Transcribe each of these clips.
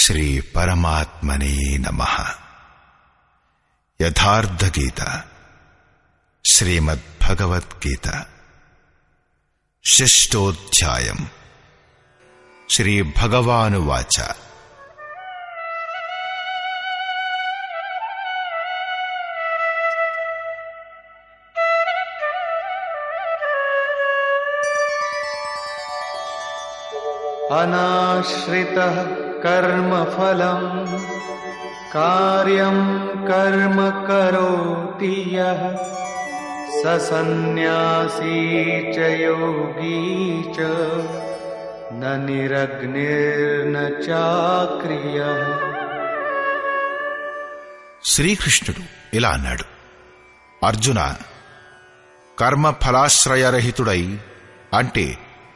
శ్రీ పరమాత్మనే నమః. యథార్థ గీత శ్రీమద్భగవద్గీత షష్ఠోధ్యాయం. శ్రీ భగవానువాచ. అనాశ్రితః కర్మఫలం కార్యం కర్మ కరోతి యః స సన్యాసీ చ యోగీ చ న నిరగ్నిర్న చాక్రియః. శ్రీకృష్ణుడు ఇలా అన్నాడు: అర్జున, కర్మఫలాశ్రయరహితుడై అంటే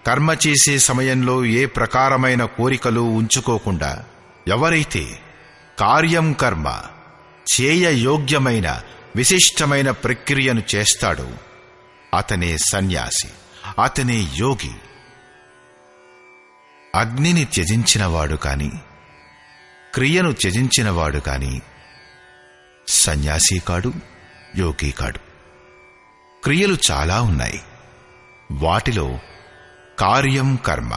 కర్మ చేసే సమయంలో ఏ ప్రకారమైన కోరికలు ఉంచుకోకుండా ఎవరైతే కార్యం కర్మ చేయయోగ్యమైన విశిష్టమైన ప్రక్రియను చేస్తాడో అతనే సన్యాసి, అతనే యోగి. అగ్నిని త్యజించినవాడు కాని, క్రియను త్యజించినవాడు కాని సన్యాసి కాడు, యోగి కాడు. క్రియలు చాలా ఉన్నాయి. వాటిలో కార్యం కర్మ,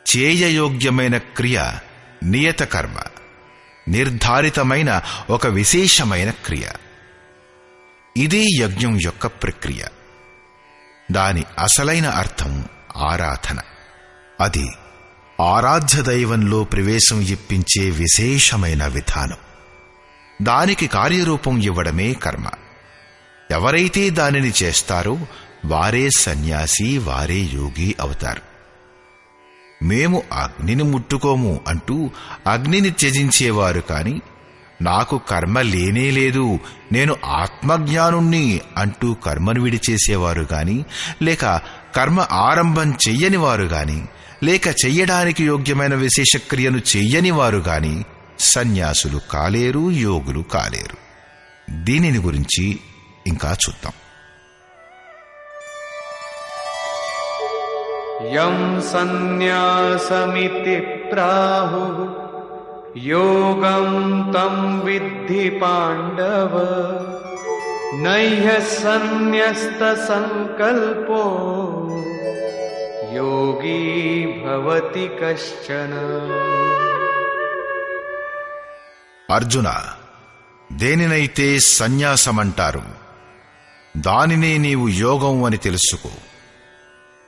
చేయయోగ్యమైన క్రియ నియత కర్మ, నిర్ధారితమైన ఒక విశేషమైన క్రియ. ఇదే యజ్ఞం యొక్క ప్రక్రియ. దాని అసలైన అర్థం ఆరాధన. అది ఆరాధ్య దైవంలో ప్రవేశం ఇప్పించే విశేషమైన విధానం. దానికి కార్యరూపం ఇవ్వడమే కర్మ. ఎవరైతే దానిని చేస్తారో వారే సన్యాసి, వారే యోగి అవుతారు. మేము అగ్నిని ముట్టుకోము అంటూ అగ్నిని త్యజించేవారు కాని, నాకు కర్మ లేనేలేదు, నేను ఆత్మజ్ఞానుణ్ణి అంటూ కర్మను విడిచేసేవారు గాని, లేక కర్మ ఆరంభం చెయ్యని వారు గాని, లేక చెయ్యడానికి యోగ్యమైన విశేషక్రియను చెయ్యని వారు గాని సన్యాసులు కాలేరు, యోగులు కాలేరు. దీనిని గురించి ఇంకా చూద్దాం. యం సన్యాసమితి ప్రాహుః యోగం తం విద్ధి పాండవ నహ్య సన్యస్త సంకల్పో యోగీ భవతి కశ్చన. అర్జున, దేనినైతే సన్యాసమంటారు దానినే నీవు యోగం అని తెలుసుకో.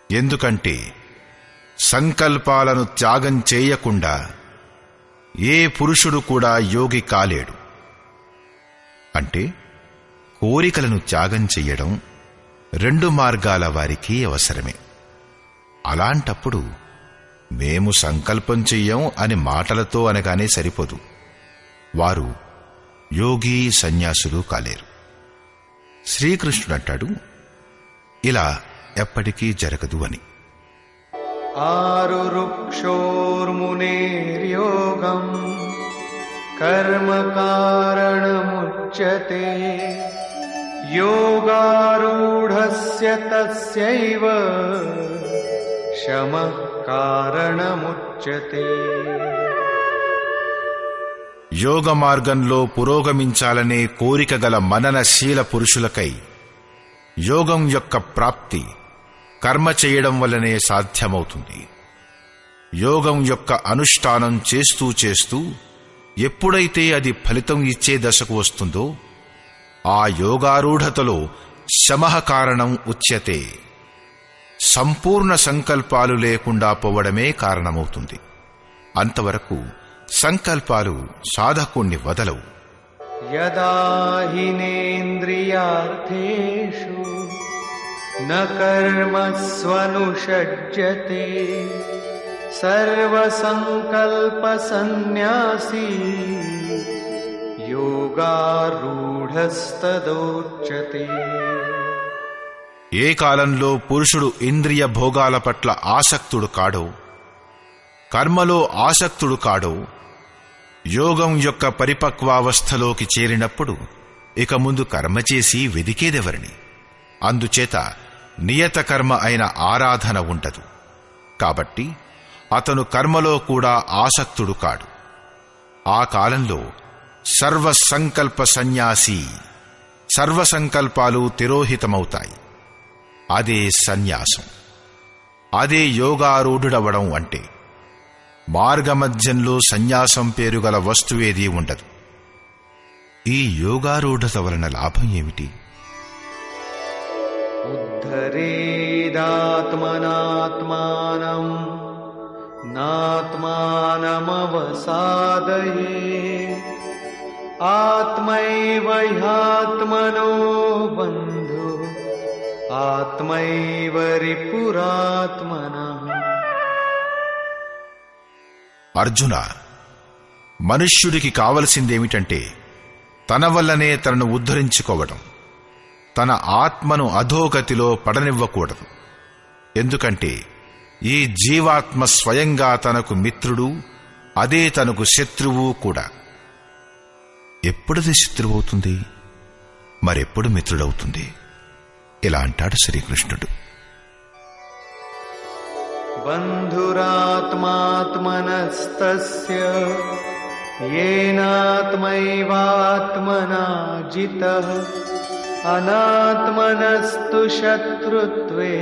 ఎందుకంటే సంకల్పాలను త్యాగం చేయకుండా ఏ పురుషుడు కూడా యోగి కాలేడు. అంటే కోరికలను త్యాగం చెయ్యడం రెండు మార్గాల వారికి అవసరమే. అలాంటప్పుడు మేము సంకల్పం చెయ్యం అని మాటలతో అనగానే సరిపోదు. వారు యోగి, సన్యాసులు కాలేరు. శ్రీకృష్ణుడంటాడు, ఇలా ఎప్పటికీ జరగదు అని. ఆరురుక్షోర్మునేర్యోగం కర్మ కారణముచ్యతే యోగారూఢస్య తస్యైవ శమః కారణముచ్యతే. యోగ మార్గంలో పురోగమించాలనే కోరిక గల మననశీల పురుషులకై యోగం యొక్క ప్రాప్తి కర్మ చేయడం వల్లనే సాధ్యమవుతుంది. యోగం యొక్క అనుష్ఠానం చేస్తూ చేస్తూ ఎప్పుడైతే అది ఫలితం ఇచ్చే దశకు వస్తుందో ఆ యోగారూఢతలో శమః కారణం ఉచ్యతే. సంపూర్ణ సంకల్పాలు లేకుండా పోవడమే కారణమవుతుంది. అంతవరకు సంకల్పాలు సాధకుణ్ణి వదలవు. యదా హినేంద్రియార్థేషు న కర్మస్వనుషజ్యతే సర్వసంకల్ప సన్యాసీ యోగారూఢస్తదోచ్యతే. ఏ కాలంలో పురుషుడు ఇంద్రియ భోగాల పట్ల ఆసక్తుడు కాడో, కర్మలో ఆసక్తుడు కాడో, యోగం యొక్క పరిపక్వావస్థలోకి చేరినప్పుడు ఇక ముందు కర్మ చేసి వెదికేదెవరిని? అందుచేత నియత కర్మ అయిన ఆరాధన ఉండదు. కాబట్టి అతను కర్మలో కూడా ఆసక్తుడు కాడు. ఆ కాలంలో సర్వసంకల్ప సన్యాసి, సర్వసంకల్పాలు తిరోహితమవుతాయి. అదే సన్యాసం. అదే యోగారూఢుడవడం అంటే. మార్గమధ్యంలో సన్యాసం పేరుగల వస్తువేదీ ఉండదు. ఈ యోగారూఢత వలన లాభం ఏమిటి? ఉద్ధరేదాత్మనాత్మానం నాత్మానమవసాదయేత్ ఆత్మైవ హ్యాత్మనో బంధు ఆత్మైవ రిపురాత్మనః. అర్జున, మనుష్యుడికి కావలసిందేమిటంటే తన వల్లనే తనను ఉద్ధరించుకోవడం. తన ఆత్మను అధోగతిలో పడనివ్వకూడదు. ఎందుకంటే ఈ జీవాత్మ స్వయంగా తనకు మిత్రుడు, అదే తనకు శత్రువు కూడా. ఎప్పుడది శత్రువవుతుంది, మరెప్పుడు మిత్రుడవుతుంది? ఇలా అంటాడు శ్రీకృష్ణుడు. బంధురాత్మాత్మనస్తస్య యేనాత్మైవాత్మనా జితః అనాత్మనస్తు శత్రుత్వే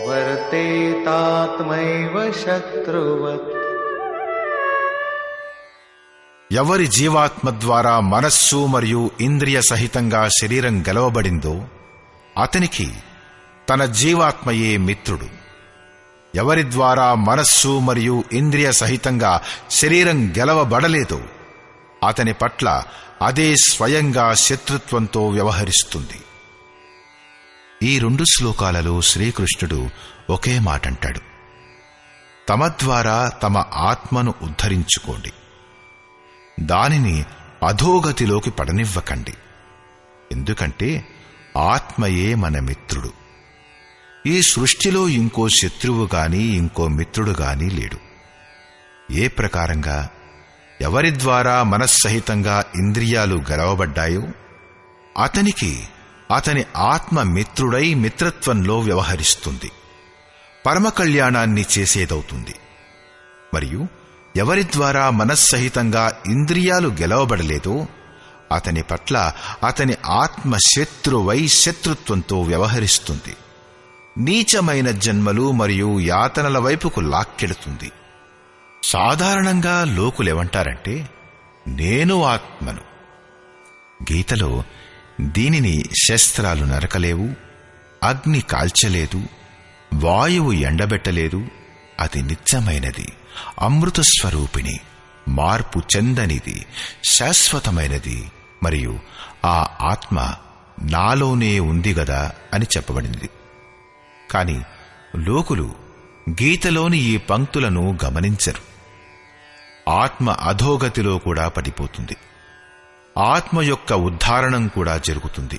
వర్తేతాత్మైవ శత్రువత్. ఎవరి జీవాత్మ ద్వారా మనస్సు మరియు ఇంద్రియ సహితంగా శరీరం గెలవబడిందో అతనికి తన జీవాత్మయే మిత్రుడు. ఎవరి ద్వారా మనస్సు మరియు ఇంద్రియ సహితంగా శరీరం గెలవబడలేదో అతని పట్ల అదే స్వయంగా శత్రుత్వంతో వ్యవహరిస్తుంది. ఈ 2 శ్లోకాలలో శ్రీకృష్ణుడు ఒకే మాటంటాడు. తమ ద్వారా తమ ఆత్మను ఉద్ధరించుకోండి, దానిని అధోగతిలోకి పడనివ్వకండి. ఎందుకంటే ఆత్మయే మన మిత్రుడు. ఈ సృష్టిలో ఇంకో శత్రువు గాని ఇంకో మిత్రుడు గాని లేడు. ఏ ప్రకారంగా ఎవరి ద్వారా మనస్సహితంగా ఇంద్రియాలు గెలవబడ్డాయో అతనికి అతని ఆత్మ మిత్రుడై మిత్రత్వంలో వ్యవహరిస్తుంది, పరమ కళ్యాణాన్ని చేసేదవుతుంది. మరియు ఎవరి ద్వారా మనస్సహితంగా ఇంద్రియాలు గెలవబడలేదో అతని పట్ల అతని ఆత్మ శత్రువై శత్రుత్వంతో వ్యవహరిస్తుంది, నీచమైన జన్మలు మరియు యాతనల వైపుకు లాక్కెడుతుంది. సాధారణంగా లోకులెవంటారంటే నేను ఆత్మను. గీతలో దీనిని శస్త్రాలు నరకలేవు, అగ్ని కాల్చలేదు, వాయువు ఎండబెట్టలేదు, అది నిత్యమైనది, అమృత స్వరూపిణి, మార్పు చెందనిది, శాశ్వతమైనది, మరియు ఆ ఆత్మ నాలోనే ఉంది గదా అని చెప్పబడింది. కాని లోకులు గీతలోని ఈ పంక్తులను గమనించరు. ఆత్మ అధోగతిలో కూడా పడిపోతుంది. ఆత్మ యొక్క ఉద్ధారణం కూడా జరుగుతుంది.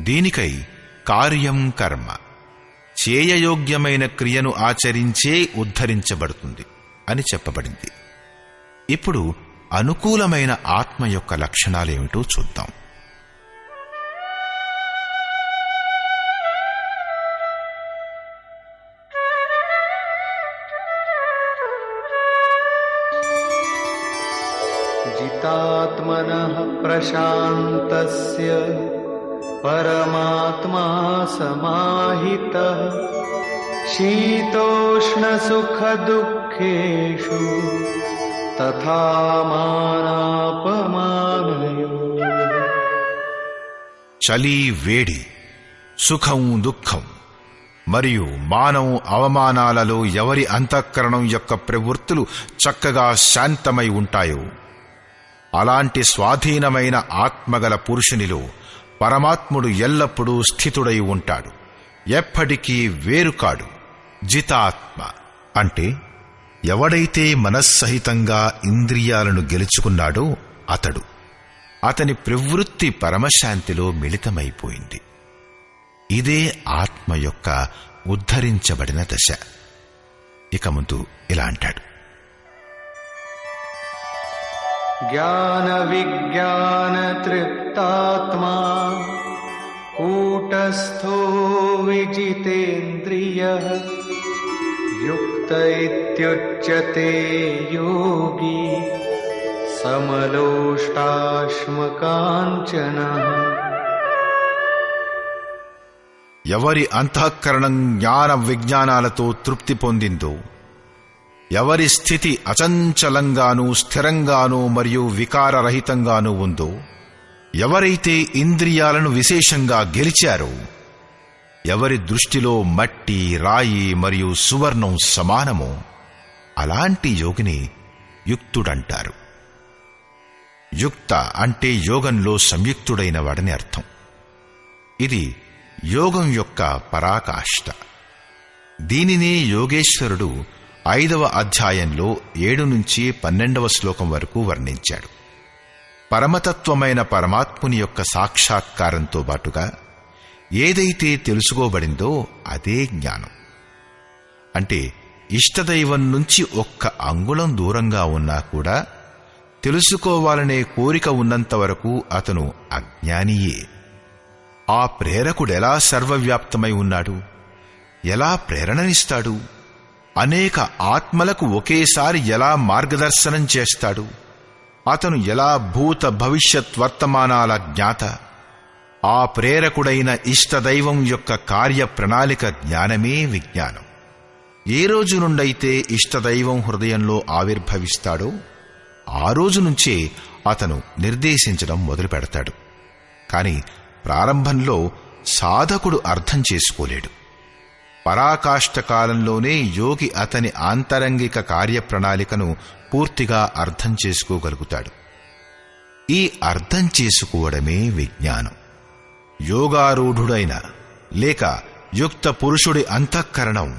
దీనికై కార్యం కర్మ, చేయయోగ్యమైన క్రియను ఆచరించే ఉద్ధరించబడుతుంది అని చెప్పబడింది. ఇప్పుడు అనుకూలమైన ఆత్మ యొక్క లక్షణాలేమిటో చూద్దాం. జితాత్మనః ప్రశాంతస్య పరమాత్మా సమాహితః శీతోష్ణ సుఖ దుఃఖేషు తథా మానాపమానయోః. చలి వేడి, సుఖం దుఃఖం మరియు మానం అవమానాలలో ఎవరి అంతఃకరణం యొక్క ప్రవృత్తులు చక్కగా శాంతమై ఉంటాయో అలాంటి స్వాధీనమైన ఆత్మగల పురుషునిలో పరమాత్ముడు ఎల్లప్పుడూ స్థితుడై ఉంటాడు, ఎప్పటికీ వేరుకాడు. జితాత్మ అంటే ఎవడైతే మనస్సహితంగా ఇంద్రియాలను గెలుచుకున్నాడో అతడు. అతని ప్రవృత్తి పరమశాంతిలో మిళితమైపోయింది. ఇదే ఆత్మ యొక్క ఉద్ధరించబడిన దశ. ఇక ముందు ఇలా అంటాడు. జ్ఞాన విజ్ఞాన తృప్తాత్మా కూటస్థో విజితేంద్రియః యుక్త ఇత్యుచ్యతే युज्यते योगी समलोष्टाश्मकाञ्चनः। ఎవరి అంతఃకరణం జ్ఞాన విజ్ఞానాలతో తృప్తి పొందిందో, ఎవరి స్థితి అచంచలంగానూ స్థిరంగానూ మరియు వికారరహితంగానూ ఉందో, ఎవరైతే ఇంద్రియాలను విశేషంగా గెలిచారో, ఎవరి దృష్టిలో మట్టి, రాయి మరియు సువర్ణం సమానమో అలాంటి యోగిని యుక్తుడంటారు. యుక్త అంటే యోగంలో సంయుక్తుడైన వాడని అర్థం. ఇది యోగం యొక్క పరాకాష్ఠ. దీనినే యోగేశ్వరుడు 5వ అధ్యాయంలో 7 నుంచి 12వ శ్లోకం వరకు వర్ణించాడు. పరమతత్వమైన పరమాత్ముని యొక్క సాక్షాత్కారంతో బాటుగా ఏదైతే తెలుసుకోబడిందో అదే జ్ఞానం. అంటే ఇష్టదైవం నుంచి ఒక్క అంగుళం దూరంగా ఉన్నా కూడా తెలుసుకోవాలనే కోరిక ఉన్నంత వరకు అతను అజ్ఞానియే. ఆ ప్రేరకుడెలా సర్వవ్యాప్తమై ఉన్నాడు, ఎలా ప్రేరణనిస్తాడు, అనేక ఆత్మలకు ఒకేసారి ఎలా మార్గదర్శనం చేస్తాడు, అతను ఎలా భూత భవిష్యత్ వర్తమానాల జ్ఞాత, ఆ ప్రేరకుడైన ఇష్టదైవం యొక్క కార్యప్రణాళిక జ్ఞానమే విజ్ఞానం. ఏ రోజు నుండైతే ఇష్టదైవం హృదయంలో ఆవిర్భవిస్తాడో ఆ రోజు నుంచే అతను నిర్దేశించడం మొదలు పెడతాడు. కాని ప్రారంభంలో సాధకుడు అర్థం చేసుకోలేడు. పరాకాష్ఠ కాలంలోనే యోగి అతని ఆంతరంగిక కార్యప్రణాళికను పూర్తిగా అర్థం చేసుకోగలుగుతాడు. ఈ అర్థం చేసుకోవడమే విజ్ఞానం. యోగారూఢుడైన లేక యుక్త పురుషుడి అంతఃకరణం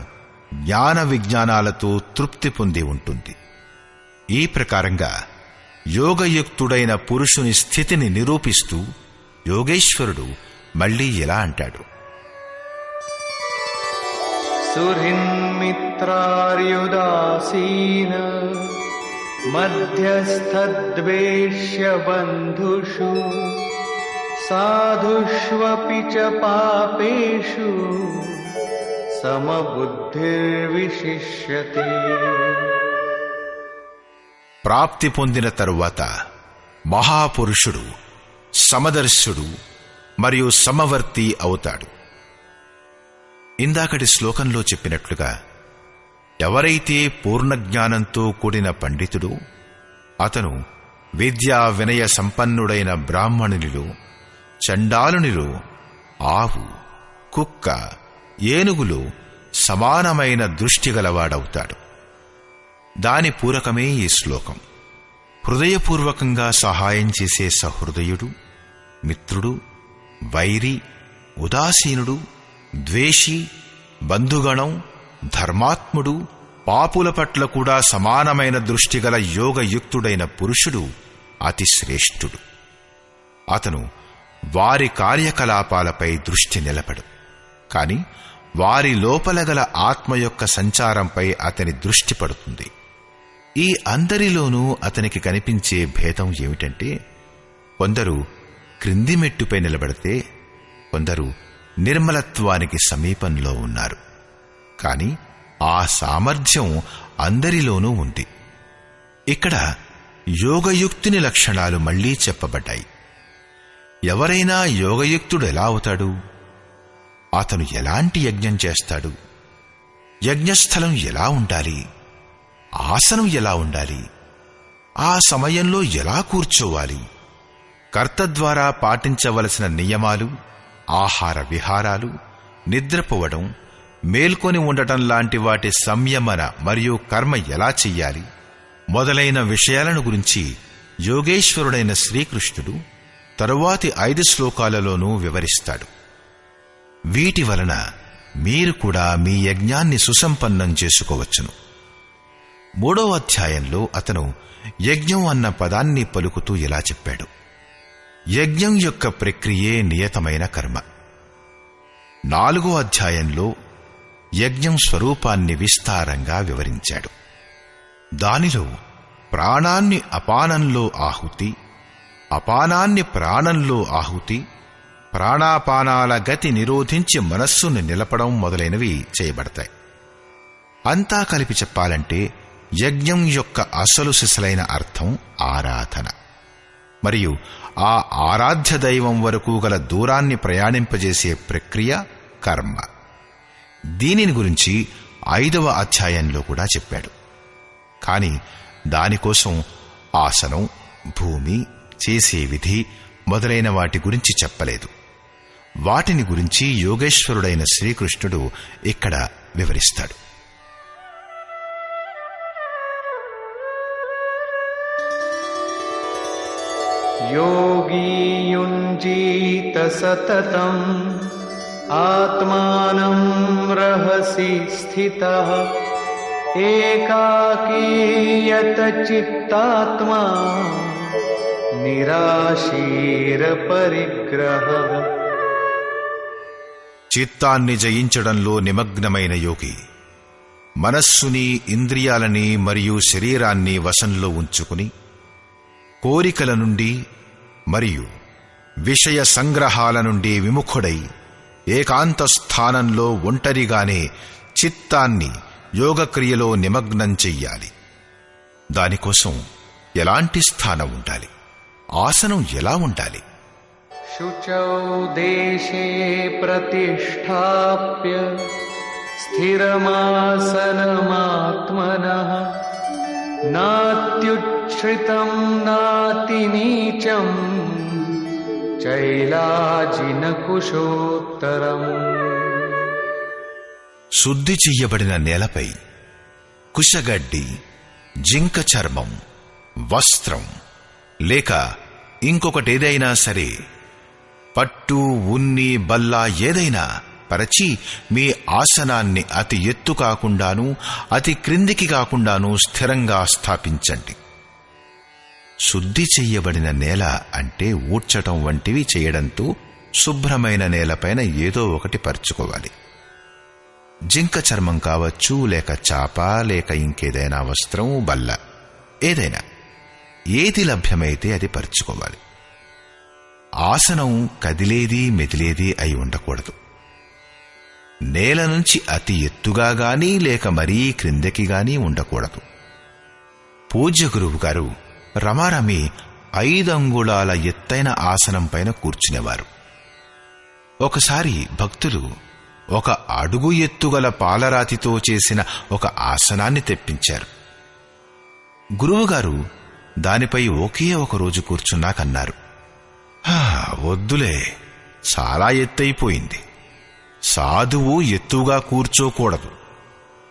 జ్ఞాన విజ్ఞానాలతో తృప్తి పొంది ఉంటుంది. ఈ ప్రకారంగా యోగయుక్తుడైన పురుషుని స్థితిని నిరూపిస్తూ యోగేశ్వరుడు మళ్లీ ఇలా అంటాడు: సుహృన్మిత్రార్యుదాసీన మధ్యస్థద్వేష్య బంధుషు సాధుష్వపి చ పాపేషు సమబుద్ధిర్విశిష్యతే. ప్రాప్తి పొందిన తరువాత మహాపురుషుడు, సమదర్శుడు మరియు సమవర్తి అవుతాడు. ఇందాకటి శ్లోకంలో చెప్పినట్లుగా ఎవరైతే పూర్ణజ్ఞానంతో కూడిన పండితుడో అతను విద్యా వినయ సంపన్నుడైన బ్రాహ్మణునిలో, చండాలునిలో, ఆవు, కుక్క, ఏనుగులో సమానమైన దృష్టిగలవాడవుతాడు. దాని పూరకమే ఈ శ్లోకం. హృదయపూర్వకంగా సహాయం చేసే సహృదయుడు, మిత్రుడు, వైరి, ఉదాసీనుడు, ద్వేషి, బంధుగణం, ధర్మాత్ముడు, పాపుల పట్ల కూడా సమానమైన దృష్టిగల యోగయుక్తుడైన పురుషుడు అతి శ్రేష్ఠుడు. అతను వారి కార్యకలాపాలపై దృష్టి నిలపడు, కాని వారి లోపల గల ఆత్మ యొక్క సంచారంపై అతని దృష్టి పడుతుంది. ఈ అందరిలోనూ అతనికి కనిపించే భేదం ఏమిటంటే, కొందరు క్రింది మెట్టుపై నిలబడితే కొందరు నిర్మలత్వానికి సమీపంలో ఉన్నారు. కాని ఆ సామర్థ్యం అందరిలోనూ ఉంది. ఇక్కడ యోగయుక్తుని లక్షణాలు మళ్లీ చెప్పబడ్డాయి. ఎవరైనా యోగయుక్తుడు ఎలా అవుతాడు? అతను ఎలాంటి యజ్ఞం చేస్తాడు? యజ్ఞస్థలం ఎలా ఉండాలి? ఆసనం ఎలా ఉండాలి? ఆ సమయంలో ఎలా కూర్చోవాలి? కర్త ద్వారా పాటించవలసిన నియమాలు, ఆహార విహారాలు, నిద్రపోవడం, మేల్కొని ఉండటం లాంటి వాటి సంయమన మరియు కర్మ ఎలా చెయ్యాలి మొదలైన విషయాలను గురించి యోగేశ్వరుడైన శ్రీకృష్ణుడు తరువాతి 5 శ్లోకాలలోనూ వివరిస్తాడు. వీటి వలన మీరు కూడా మీ యజ్ఞాన్ని సుసంపన్నం చేసుకోవచ్చును. 3వ అధ్యాయంలో అతను యజ్ఞం అన్న పదాన్ని పలుకుతూ ఇలా చెప్పాడు: యజ్ఞం యొక్క ప్రక్రియే నియతమైన కర్మ. 4వ అధ్యాయంలో యజ్ఞం స్వరూపాన్ని విస్తారంగా వివరించాడు. దానిలో ప్రాణాన్ని అపానంలో ఆహుతి, అపానాన్ని ప్రాణంలో ఆహుతి, ప్రాణాపానాల గతి నిరోధించి మనస్సును నిలపడం మొదలైనవి చేయబడతాయి. అంతా కలిపి చెప్పాలంటే యజ్ఞం యొక్క అసలు సిసలైన అర్థం ఆరాధన, మరియు ఆ ఆరాధ్య దైవం వరకు గల దూరాన్ని ప్రయాణింపజేసే ప్రక్రియ కర్మ. దీనిని గురించి 5వ అధ్యాయంలో కూడా చెప్పాడు. కాని దానికోసం ఆసనం, భూమి, చేసే విధి మొదలైన వాటి గురించి చెప్పలేదు. వాటిని గురించి యోగేశ్వరుడైన శ్రీకృష్ణుడు ఇక్కడ వివరిస్తాడు. యోగీ యుంజీత సతతం ఆత్మానం రహసి స్థితః ఏకాకీయత చిత్తాత్మా నిరాశీర పరిగ్రహః. చిత్తాన్ని జయించడంలో నిమగ్నమైన యోగి మనస్సుని, ఇంద్రియాలని మరియు శరీరాన్ని వశంలో ఉంచుకుని కోరికల నుండి మరియు విషయ సంగ్రహాల నుండి విముఖుడై ఏకాంత స్థానంలో ఒంటరిగానే చిత్తాన్ని యోగక్రియలో నిమగ్నం చెయ్యాలి. దానికోసం ఎలాంటి స్థానం ఉండాలి, ఆసనం ఎలా ఉండాలి? శుచౌ దేశే ప్రతిష్ఠాప్య స్థిరమాసనమాత్మనః నాత్యుచ్ఛ్రితం నాతినీచం చైలాజినకుశోత్తరం. శుద్ధి చెయ్యబడిన నేలపై కుశగడ్డి, జింక చర్మం, వస్త్రం లేక ఇంకొకటేదైనా సరే, పట్టు, ఉన్ని, బల్ల ఏదైనా పరచి మీ ఆసనాన్ని అతి ఎత్తు కాకుండానూ అతి క్రిందికి కాకుండానూ స్థిరంగా స్థాపించండి. శుద్ధి చెయ్యబడిన నేల అంటే ఊడ్చటం వంటివి చేయడంతో శుభ్రమైన నేలపైన ఏదో ఒకటి పరుచుకోవాలి. జింక చర్మం కావచ్చు, లేక చాప, లేక ఇంకేదైనా వస్త్రం, బల్ల ఏదైనా, ఏది లభ్యమైతే అది పరుచుకోవాలి. ఆసనం కదిలేది మెదిలేది అయి ఉండకూడదు. నేల నుంచి అతి ఎత్తుగా గాని లేక మరీ క్రిందకి గాని ఉండకూడదు. పూజ్య గురువు గారు రమారమి 5 అంగుళాల ఎత్తైన ఆసనం పైన కూర్చునేవారు. ఒకసారి భక్తులు 1 అడుగు ఎత్తుగల పాలరాతితో చేసిన ఒక ఆసనాన్ని తెప్పించారు. గురువుగారు దానిపై ఒకే ఒక రోజు కూర్చున్నాకన్నారు, వద్దులే, చాలా ఎత్తైపోయింది. సాధువు ఎత్తుగా కూర్చోకూడదు,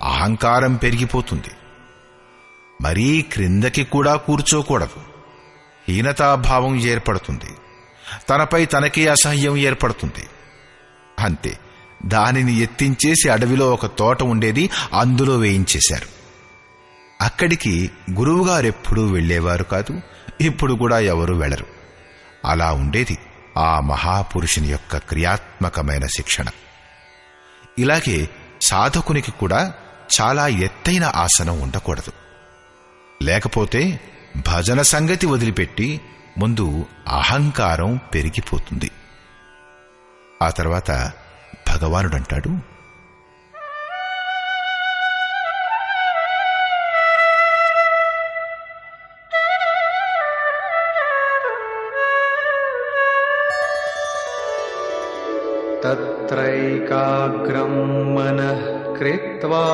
అహంకారం పెరిగిపోతుంది. మరీ క్రిందకి కూడా కూర్చోకూడదు, హీనతాభావం ఏర్పడుతుంది. తనపై తనకే అసహ్యం ఏర్పడుతుంది. అంతే, దానిని ఎత్తించేసి అడవిలో ఒక తోట ఉండేది, అందులో వేయించేశారు. అక్కడికి గురువుగారెప్పుడూ వెళ్లేవారు కాదు, ఇప్పుడు కూడా ఎవరూ వెళ్లరు. అలా ఉండేది ఆ మహాపురుషుని యొక్క క్రియాత్మకమైన శిక్షణ. ఇలాగే సాధకునికి కూడా చాలా ఎత్తైన ఆసనం ఉండకూడదు. లేకపోతే భజన సంగతి వదిలిపెట్టి ముందు అహంకారం పెరిగిపోతుంది. ఆ తర్వాత భగవానుడంటాడు, తత్రైకాగ్రం మనః కృత్వా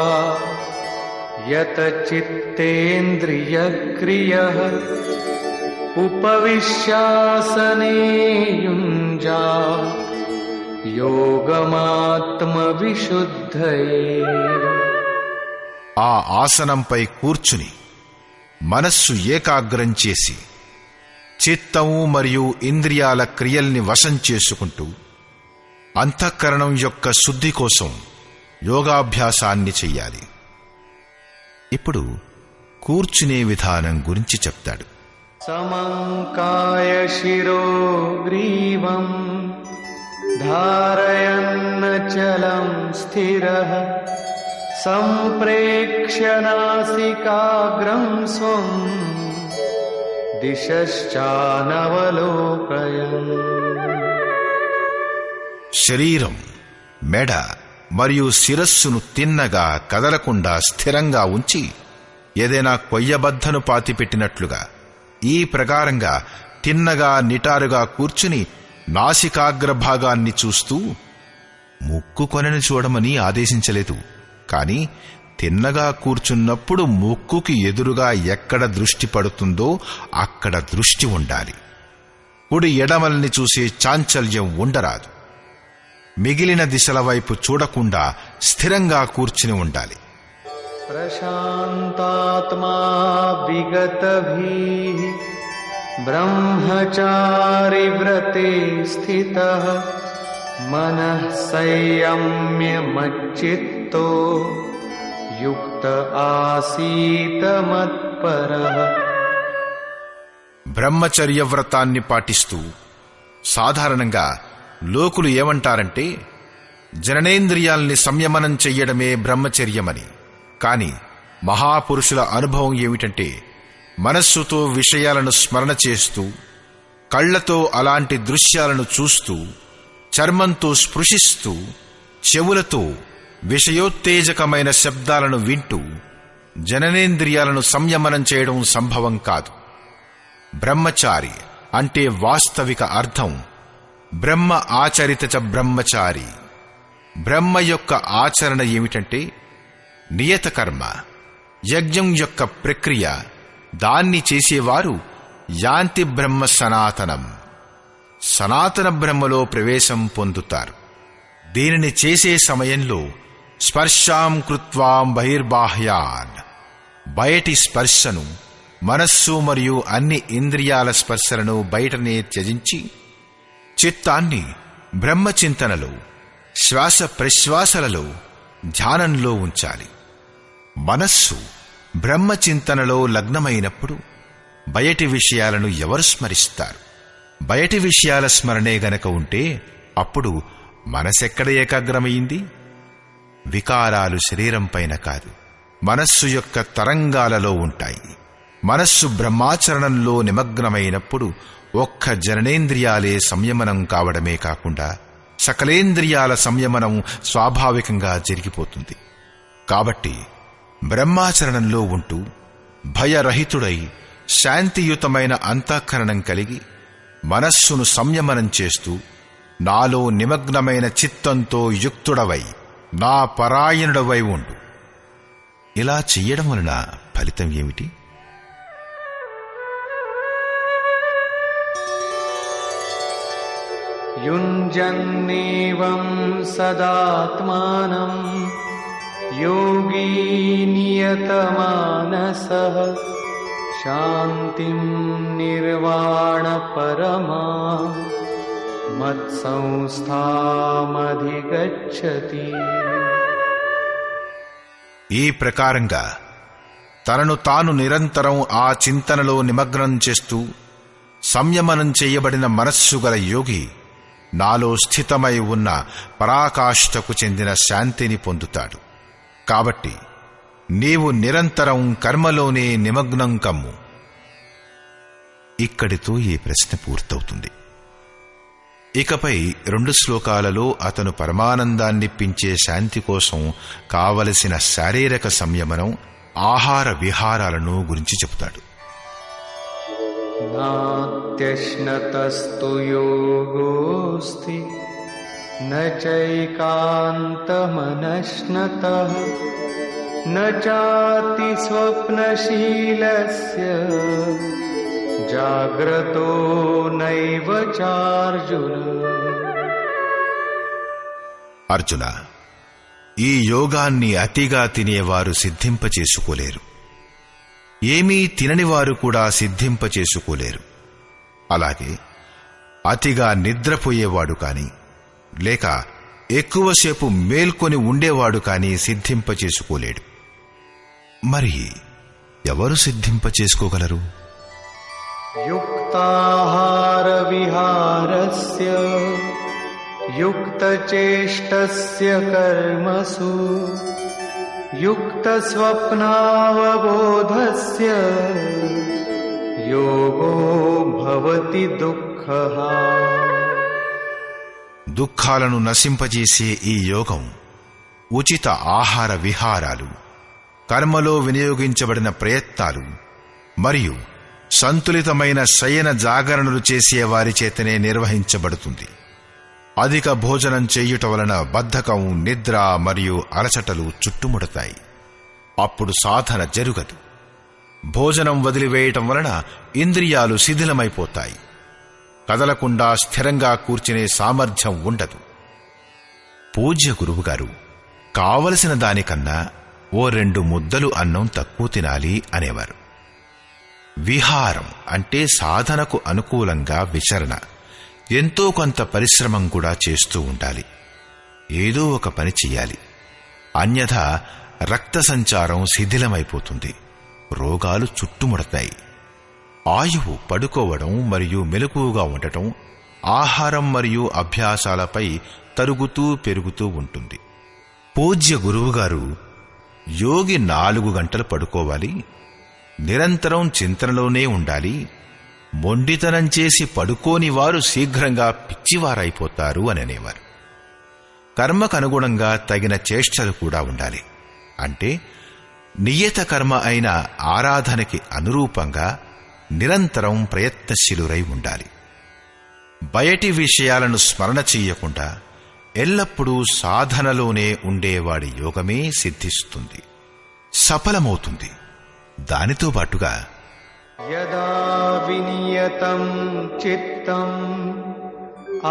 యత చిత్తేంద్రియక్రియః ఉపవిశ్యాసనే యుంజాత్ యోగమాత్మవిశుద్ధయే. ఆ ఆసనంపై కూర్చుని మనస్సు ఏకాగ్రం చేసి చిత్తము మరియు ఇంద్రియాల క్రియల్ని వశం చేసుకుంటూ అంతఃకరణం యొక్క శుద్ధి కోసం యోగాభ్యాసాన్ని చెయ్యాలి. ఇప్పుడు కూర్చునే విధానం గురించి చెప్తాడు. సమంకాయ శిరో గ్రీవం ధారయన్నచలం స్థిరః సంప్రేక్ష్య నాసికాగ్రం స్వం దిశశ్చానవలోకయన్. శరీరం, మెడ మరియు శిరస్సును తిన్నగా కదలకుండా స్థిరంగా ఉంచి ఏదైనా కొయ్యబద్దను పాతిపెట్టినట్లుగా ఈ ప్రకారంగా తిన్నగా నిటారుగా కూర్చుని నాసికాగ్రభాగాన్ని చూస్తూ ముక్కు కొనని చూడమని ఆదేశించలేదు. కాని తిన్నగా కూర్చున్నప్పుడు ముక్కుకి ఎదురుగా ఎక్కడ దృష్టి పడుతుందో అక్కడ దృష్టి ఉండాలి. కుడి ఎడమల్ని చూసే చాంచల్యం ఉండరాదు. మిగిలిన దిశల వైపు చూడకుండా స్థిరంగా కూర్చుని ఉండాలి. ప్రశాంతాత్మా విగతభీః బ్రహ్మచారి వ్రతే స్థితః మనః సంయమ్య మచ్చిత్తో యుక్త ఆసీత మత్పరః. బ్రహ్మచర్య వ్రతాన్ని పాటిస్తూ సాధారణంగా లోకులు ఏమంటారంటే జననేంద్రియాల్ని సంయమనం చెయ్యడమే బ్రహ్మచర్యమని. కాని మహాపురుషుల అనుభవం ఏమిటంటే మనస్సుతో విషయాలను స్మరణ చేస్తూ, కళ్లతో అలాంటి దృశ్యాలను చూస్తూ, చర్మంతో స్పృశిస్తూ, చెవులతో విషయోత్తేజకమైన శబ్దాలను వింటూ జననేంద్రియాలను సంయమనం చేయడం సంభవం కాదు. బ్రహ్మచారి అంటే వాస్తవిక అర్థం బ్రహ్మ ఆచరిత చ బ్రహ్మచారి. బ్రహ్మ యొక్క ఆచరణ ఏమిటంటే నియత కర్మ, యజ్ఞం యొక్క ప్రక్రియ. దాన్ని చేసేవారు యాంతి బ్రహ్మ సనాతనం, సనాతన బ్రహ్మలో ప్రవేశం పొందుతారు. దీనిని చేసే సమయంలో స్పర్శాం కృత్వాం బహిర్బాహ్యాన్, బయటి స్పర్శను, మనస్సు మరియు అన్ని ఇంద్రియాల స్పర్శలను బయటనే త్యజించి చిత్తాన్ని బ్రహ్మచింతనలో, శ్వాస ప్రశ్వాసలలో, ధ్యానంలో ఉంచాలి. మనస్సు బ్రహ్మచింతనలో లగ్నమైనప్పుడు బయటి విషయాలను ఎవరు స్మరిస్తారు? బయటి విషయాల స్మరణే గనక ఉంటే అప్పుడు మనసెక్కడ ఏకాగ్రమైంది? వికారాలు శరీరంపైన కాదు, మనస్సు యొక్క తరంగాలలో ఉంటాయి. మనస్సు బ్రహ్మాచరణంలో నిమగ్నమైనప్పుడు ఒక్క జననేంద్రియాలే సంయమనం కావడమే కాకుండా సకలేంద్రియాల సంయమనం స్వాభావికంగా జరిగిపోతుంది. కాబట్టి బ్రహ్మాచరణంలో ఉంటూ భయరహితుడై శాంతియుతమైన అంతఃకరణం కలిగి మనస్సును సంయమనం చేస్తూ నాలో నిమగ్నమైన చిత్తంతో యుక్తుడవై నా పరాయణుడవై ఉండు. ఇలా చెయ్యడం వలన ఫలితం ఏమిటి? యుంజన్నేవం సదాత్మానం యోగీ నియతమానసః శాంతిం నిర్వాణ పరమా మత్సంస్థామధిగచ్చతి. ఈ ప్రకారంగా తనను తాను నిరంతరం ఆ చింతనలో నిమగ్నం చేస్తూ సంయమనం చేయబడిన మనస్సు గల యోగి నాలో స్థితమై ఉన్న పరాకాష్ఠకు చెందిన శాంతిని పొందుతాడు. కాబట్టి నీవు నిరంతరం కర్మలోనే నిమగ్నం కమ్ము. ఇక్కడితో ఈ ప్రశ్న పూర్తవుతుంది. ఇకపై 2 శ్లోకాలలో అతను పరమానందాన్నిప్పించే శాంతి కోసం కావలసిన శారీరక సంయమనం, ఆహార విహారాలను గురించి చెబుతాడు. నాత్యశ్నతస్తు యోగోస్తి న చైకాంతమనశ్నతః న చాతి స్వప్నశీలస్య జాగ్రతో నైవ చార్జున. అర్జున, ఈ యోగాన్ని అతిగా తినేవారు సిద్ధింపచేసుకోలేరు. ఏమీ తిననివారు కూడా సిద్ధింపచేసుకోలేరు. అలాగే అతిగా నిద్రపోయేవాడు కాని లేక ఎక్కువసేపు మేల్కొని ఉండేవాడు కాని సిద్ధింపచేసుకోలేడు. మరి ఎవరు సిద్ధింపచేసుకోగలరు? యుక్తాహార విహారస్య యుక్తచేష్టస్య కర్మసు యుక్తస్వప్నావబోధస్య యోగో భవతి దుఃఖః. దుఃఖాలను నశింపజేసే ఈ యోగం ఉచిత ఆహార విహారాలు, కర్మలో వినియోగించబడిన ప్రయత్నాలు మరియు సంతులితమైన శయన జాగరణలు చేసే వారి చేతనే నిర్వహించబడుతుంది. అధిక భోజనం చేయుట వలన బద్ధకం, నిద్ర మరియు అలసటలు చుట్టుముడతాయి. అప్పుడు సాధన జరుగదు. భోజనం వదిలివేయటం వలన ఇంద్రియాలు శిథిలమైపోతాయి. కదలకుండా స్థిరంగా కూర్చునే సామర్థ్యం ఉండదు. పూజ్య గురువుగారు కావలసిన దానికన్నా ఓ 2 ముద్దలు అన్నం తక్కువ తినాలి అనేవారు. విహారం అంటే సాధనకు అనుకూలంగా విచరణ, ఎంతో కొంత పరిశ్రమం కూడా చేస్తూ ఉండాలి. ఏదో ఒక పని చెయ్యాలి. అన్యథా రక్త సంచారం శిథిలమైపోతుంది, రోగాలు చుట్టుముడతాయి. ఆయువు పడుకోవడం మరియు మెలకువగా ఉండటం, ఆహారం మరియు అభ్యాసాలపై తరుగుతూ పెరుగుతూ ఉంటుంది. పూజ్య గురువుగారు యోగి 4 గంటలు పడుకోవాలి, నిరంతరం చింతనలోనే ఉండాలి, మొండితనం చేసి పడుకోని వారు శీఘ్రంగా పిచ్చివారైపోతారు అని అనేవారు. కర్మకనుగుణంగా తగిన చేష్టలు కూడా ఉండాలి. అంటే నియత కర్మ అయిన ఆరాధనకి అనురూపంగా నిరంతరం ప్రయత్నశీలురై ఉండాలి. బయటి విషయాలను స్మరణ చెయ్యకుండా ఎల్లప్పుడూ సాధనలోనే ఉండేవాడి యోగమే సిద్ధిస్తుంది, సఫలమవుతుంది. దానితో పాటుగా యదా వినియతం చిత్తం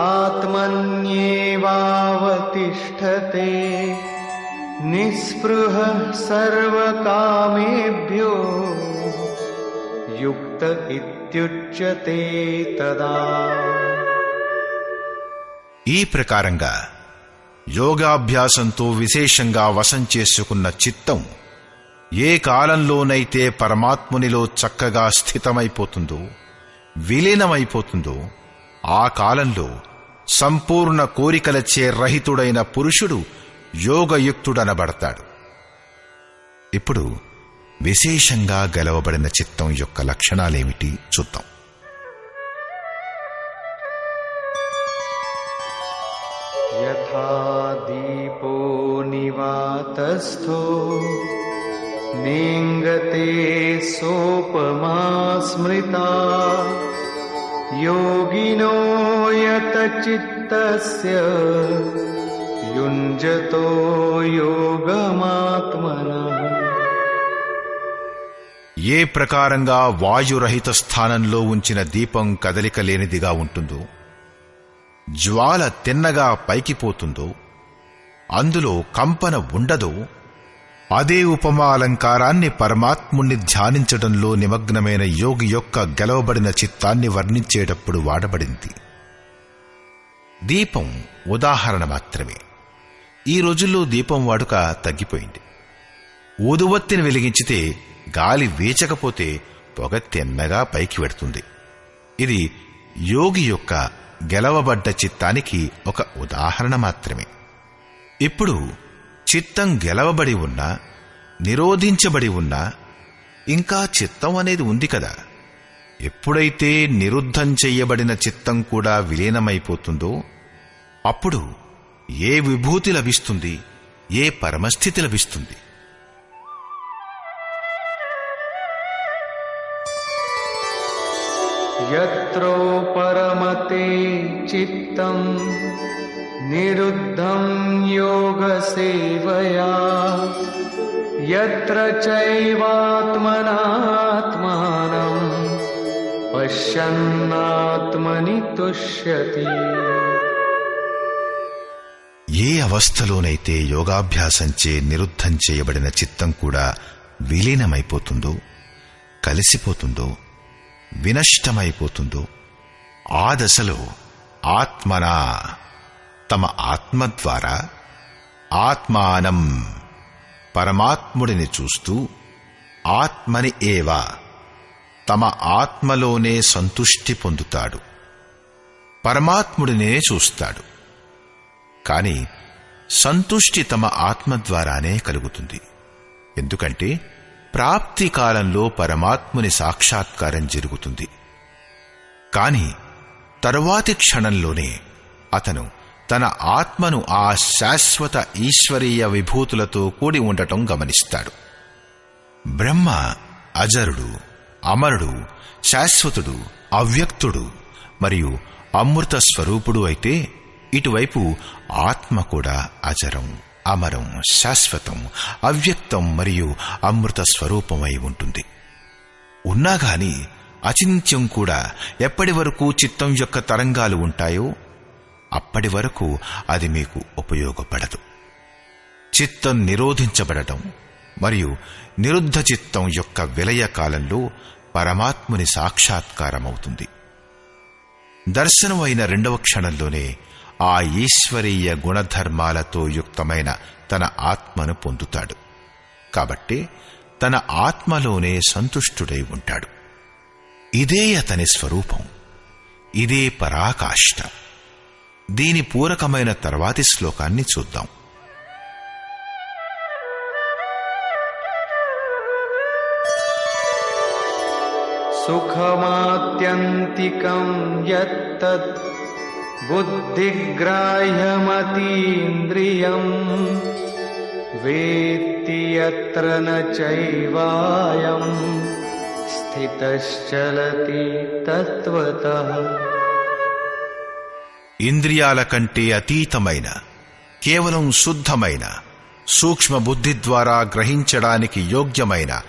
ఆత్మన్యేవావతిష్ఠతే నిస్పృహ సర్వకామేభ్యో యుక్త ఇత్యుచ్యతే తదా. ఈ ప్రకారంగా యోగాభ్యాసంతో విశేషంగా వశం చేసుకున్న చిత్తం ఏ కాలంలోనైతే పరమాత్మునిలో చక్కగా స్థితమైపోతుందో, విలీనమైపోతుందో, ఆ కాలంలో సంపూర్ణ కోరికలచే రహితుడైన పురుషుడు యోగయుక్తుడనబడతాడు. ఇప్పుడు విశేషంగా గెలవబడిన చిత్తం యొక్క లక్షణాలేమిటి చూద్దాం. యథా దీపో నివాతస్థో నేంగతే సోపమా స్మృతా యోగినో యత చిత్తస్య యుంజతో యోగమాత్మనః. ఏ ప్రకారంగా వాయురహిత స్థానంలో ఉంచిన దీపం కదలిక లేనిదిగా ఉంటుందో, జ్వాల తిన్నగా పైకిపోతుందో, అందులో కంపన ఉండదో, అదే ఉపమా అలంకారాన్ని పరమాత్ముణ్ణి ధ్యానించడంలో నిమగ్నమైన యోగి యొక్క గెలవబడిన చిత్తాన్ని వర్ణించేటప్పుడు వాడబడింది. దీపం ఉదాహరణ మాత్రమే. ఈ రోజుల్లో దీపం వాడుక తగ్గిపోయింది. ఊదువత్తిని వెలిగించితే గాలి వీచకపోతే పొగ తిన్నగా పైకి వెడుతుంది. ఇది యోగి యొక్క గెలవబడ్డ చిత్తానికి ఒక ఉదాహరణ మాత్రమే. ఇప్పుడు చిత్తం గెలవబడి ఉన్నా, నిరోధించబడి ఉన్నా ఇంకా చిత్తం అనేది ఉంది కదా. ఎప్పుడైతే నిరుద్ధం చెయ్యబడిన చిత్తం కూడా విలీనమైపోతుందో అప్పుడు ఏ విభూతి లభిస్తుంది, ఏ పరమస్థితి లభిస్తుంది? యత్రో పరమతే చిత్తం నిరుద్ధం యోగ సేవయా యత్ర చైవాత్మనాత్మానం పశ్యన్నాత్మని తుష్యతి. ఏ అవస్థలోనైతే యోగాభ్యాసంచే నిరుద్ధం చేయబడిన చిత్తం కూడా విలీనమైపోతుందో, కలిసిపోతుందో, వినష్టమైపోతుందో ఆ దశలో ఆత్మనా తమ ఆత్మ ద్వారా ఆత్మానం పరమాత్ముడిని చూస్తూ ఆత్మని ఏవా తమ ఆత్మలోనే సంతుష్టి పొందుతాడు. పరమాత్ముడినే చూస్తాడు. కాని సంతుష్టి తమ ఆత్మ ద్వారానే కలుగుతుంది. ఎందుకంటే ప్రాప్తి కాలంలో పరమాత్ముని సాక్షాత్కారం జరుగుతుంది. కాని తరువాతి క్షణంలోనే అతను తన ఆత్మను ఆ శాశ్వత ఈశ్వరీయ విభూతులతో కూడి ఉండటం గమనిస్తాడు. బ్రహ్మ అజరుడు, అమరుడు, శాశ్వతుడు, అవ్యక్తుడు మరియు అమృత స్వరూపుడు అయితే, ఇటువైపు ఆత్మ కూడా అజరం, అమరం, శాశ్వతం, అవ్యక్తం మరియు అమృత స్వరూపమై ఉంటుంది. ఉన్నాగాని అచింత్యం కూడా ఎప్పటి వరకు చిత్తం యొక్క తరంగాలు ఉంటాయో అప్పటి వరకు అది మీకు ఉపయోగపడదు. చిత్తం నిరోధించబడటం మరియు నిరుద్ధ చిత్తం యొక్క విలయ కాలంలో పరమాత్ముని సాక్షాత్కారమవుతుంది. దర్శనం అయిన రెండవ క్షణంలోనే ఆ ఈశ్వరీయ గుణధర్మాలతో యుక్తమైన తన ఆత్మను పొందుతాడు. కాబట్టి తన ఆత్మలోనే సంతుష్టుడై ఉంటాడు. ఇదే అతని స్వరూపం, ఇదే పరాకాష్ఠ. దీని పూరకమైన తర్వాతి శ్లోకాన్ని చూద్దాం. సుఖమాత్యంతికం యత్తత్ బుద్ధిగ్రాహ్యమతీంద్రియం వేత్తి యత్ర న చైవాయం స్థితశ్చలతి తత్వతః. ఇంద్రియాల కంటే అతీతమైన, కేవలం శుద్ధమైన, సూక్ష్మ బుద్ధి ద్వారా గ్రహించడానికి యోగ్యమైన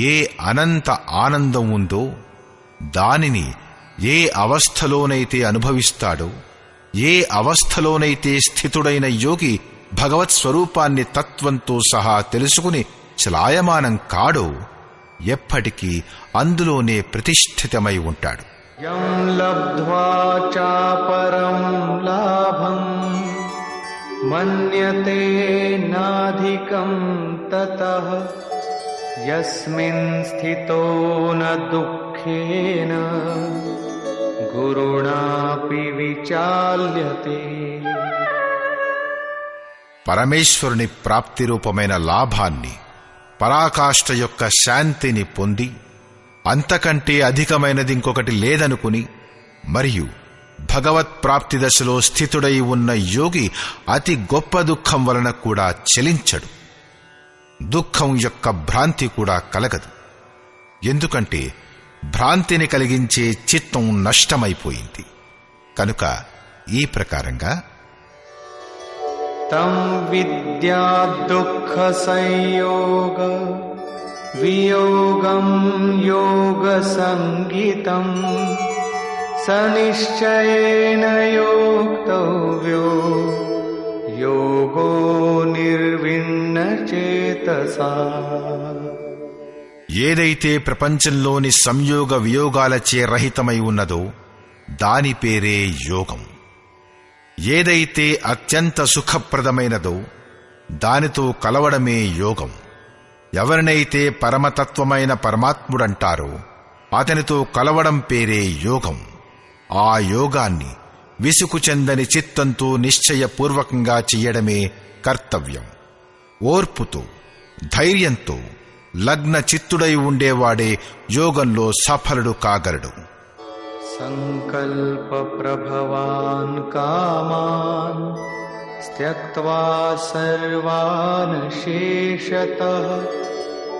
ఏ అనంత ఆనందం ఉందో దానిని ఏ అవస్థలోనైతే అనుభవిస్తాడో, ఏ అవస్థలోనైతే స్థితుడైన యోగి భగవత్ స్వరూపాన్ని తత్వంతో సహా తెలుసుకుని చలాయమానం కాడో ఎప్పటికీ అందులోనే ప్రతిష్ఠితమై ఉంటాడు. యం లబ్ధ్వా చాపరం లాభం మన్యతే నాధికం తతః యస్మిన్ స్థితో న దుఃఖేన గురుణాపి విచాల్యతే. పరమేశ్వరుని ప్రాప్తి రూపమైన లాభాన్ని, పరాకాష్ఠ యొక్క శాంతిని పొంది అంతకంటే అధికమైనది ఇంకొకటి లేదనుకుని మరియు భగవత్ ప్రాప్తి దశలో స్థితుడై ఉన్న యోగి అతి గొప్ప దుఃఖం వలన కూడా చలించడు. దుఃఖం యొక్క భ్రాంతి కూడా కలగదు. ఎందుకంటే భ్రాంతిని కలిగించే చిత్తం నష్టమైపోయింది. కనుక ఈ ప్రకారంగా తం విద్యా దుఃఖ సంయోగ వియోగం యోగ సంగీతం సనిశ్చయేన యోక్తవ్యో యోగో నిర్విణ్ణ చేతసా. ఏదైతే ప్రపంచంలోని సంయోగ వియోగాలచే రహితమై ఉన్నదో దాని పేరే యోగం. ఏదైతే అత్యంత సుఖప్రదమైనదో దానితో కలవడమే యోగం. ఎవరినైతే పరమతత్వమైన పరమాత్ముడంటారో అతనితో కలవడం పేరే యోగం. ఆ యోగాన్ని విసుగు చెందని చిత్తంతో నిశ్చయపూర్వకంగా చెయ్యడమే కర్తవ్యం. ఓర్పుతో, ధైర్యంతో లగ్న చిత్తుడై ఉండేవాడే యోగంలో సఫలుడు కాగలడు. సంకల్ప ప్రభవాన్ కామాన్ త్యక్త్వా సర్వాన్ శేషతః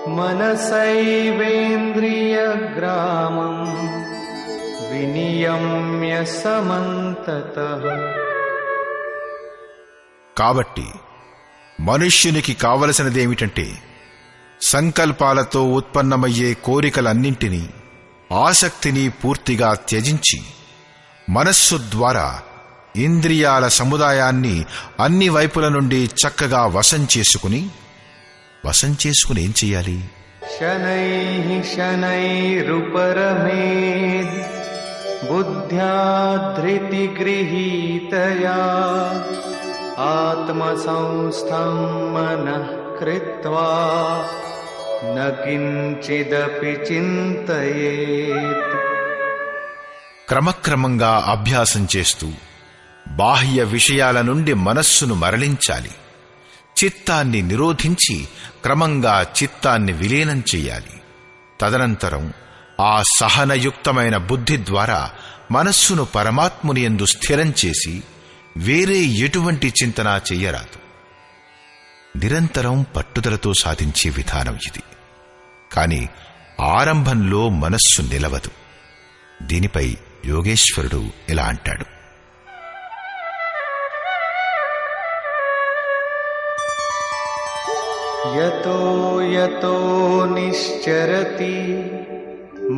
మనసైవేంద్రియగ్రామం వినియమ్య సమంతతః. కాబట్టి మనుష్యునికి కావలసినదేమిటంటే సంకల్పాలతో ఉత్పన్నమయ్యే కోరికలన్నింటినీ, ఆసక్తిని పూర్తిగా త్యజించి మనస్సు ద్వారా ఇంద్రియాల సముదాయాన్ని అన్ని వైపుల నుండి చక్కగా వశం చేసుకుని ఏం చెయ్యాలి? శనైః శనైరుపరమేద్ బుద్ధ్యా ధృతి గృహీతయా ఆత్మసంస్థం మనః కృత్వా న కించిదపి చింతయేత్. క్రమక్రమంగా అభ్యాసం చేస్తూ బాహ్య విషయాల నుండి మనస్సును మరలించాలి. చిత్తాన్ని నిరోధించి క్రమంగా చిత్తాన్ని విలీనం చెయ్యాలి. తదనంతరం ఆ సహనయుక్తమైన బుద్ధి ద్వారా మనస్సును పరమాత్ముని యందు స్థిరం చేసి వేరే ఎటువంటి చింతన చెయ్యరాదు. నిరంతరం పట్టుదలతో సాధించే విధానం ఇది. కాని ఆరంభంలో మనస్సు నిలవదు. దీనిపై యోగేశ్వరుడు ఇలా అంటాడు: యతో యతో నిశ్చరతి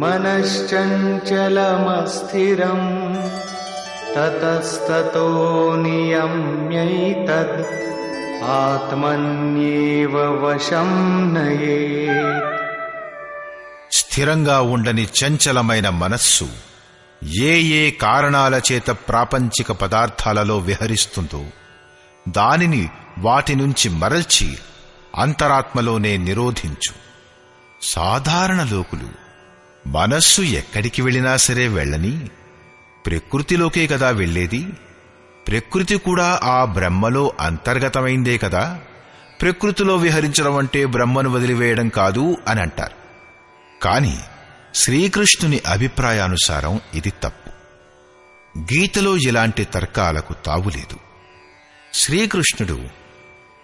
మనశ్చంచలమస్థిరం తతస్తతో నియమ్యైతద్ ఆత్మన్యేవ వశం నయేత్. స్థిరంగా ఉండని చంచలమైన మనస్సు ఏ ఏ కారణాల చేత ప్రాపంచిక పదార్థాలలో విహరిస్తుందో దానిని వాటి నుంచి మరల్చి అంతరాత్మలోనే నిరోధించు. సాధారణ లోకులు మనస్సు ఎక్కడికి వెళ్ళినా సరే వెళ్ళని, ప్రకృతిలోకే కదా వెళ్ళేది. ప్రకృతి కూడా ఆ బ్రహ్మలో అంతర్గతమైందే కదా. ప్రకృతిలో విహరించడం అంటే బ్రహ్మను వదిలివేయడం కాదు అని అంటారు. కాని శ్రీకృష్ణుని అభిప్రాయానుసారం ఇది తప్పు. గీతలో ఇలాంటి తర్కాలకు తావులేదు. శ్రీకృష్ణుడు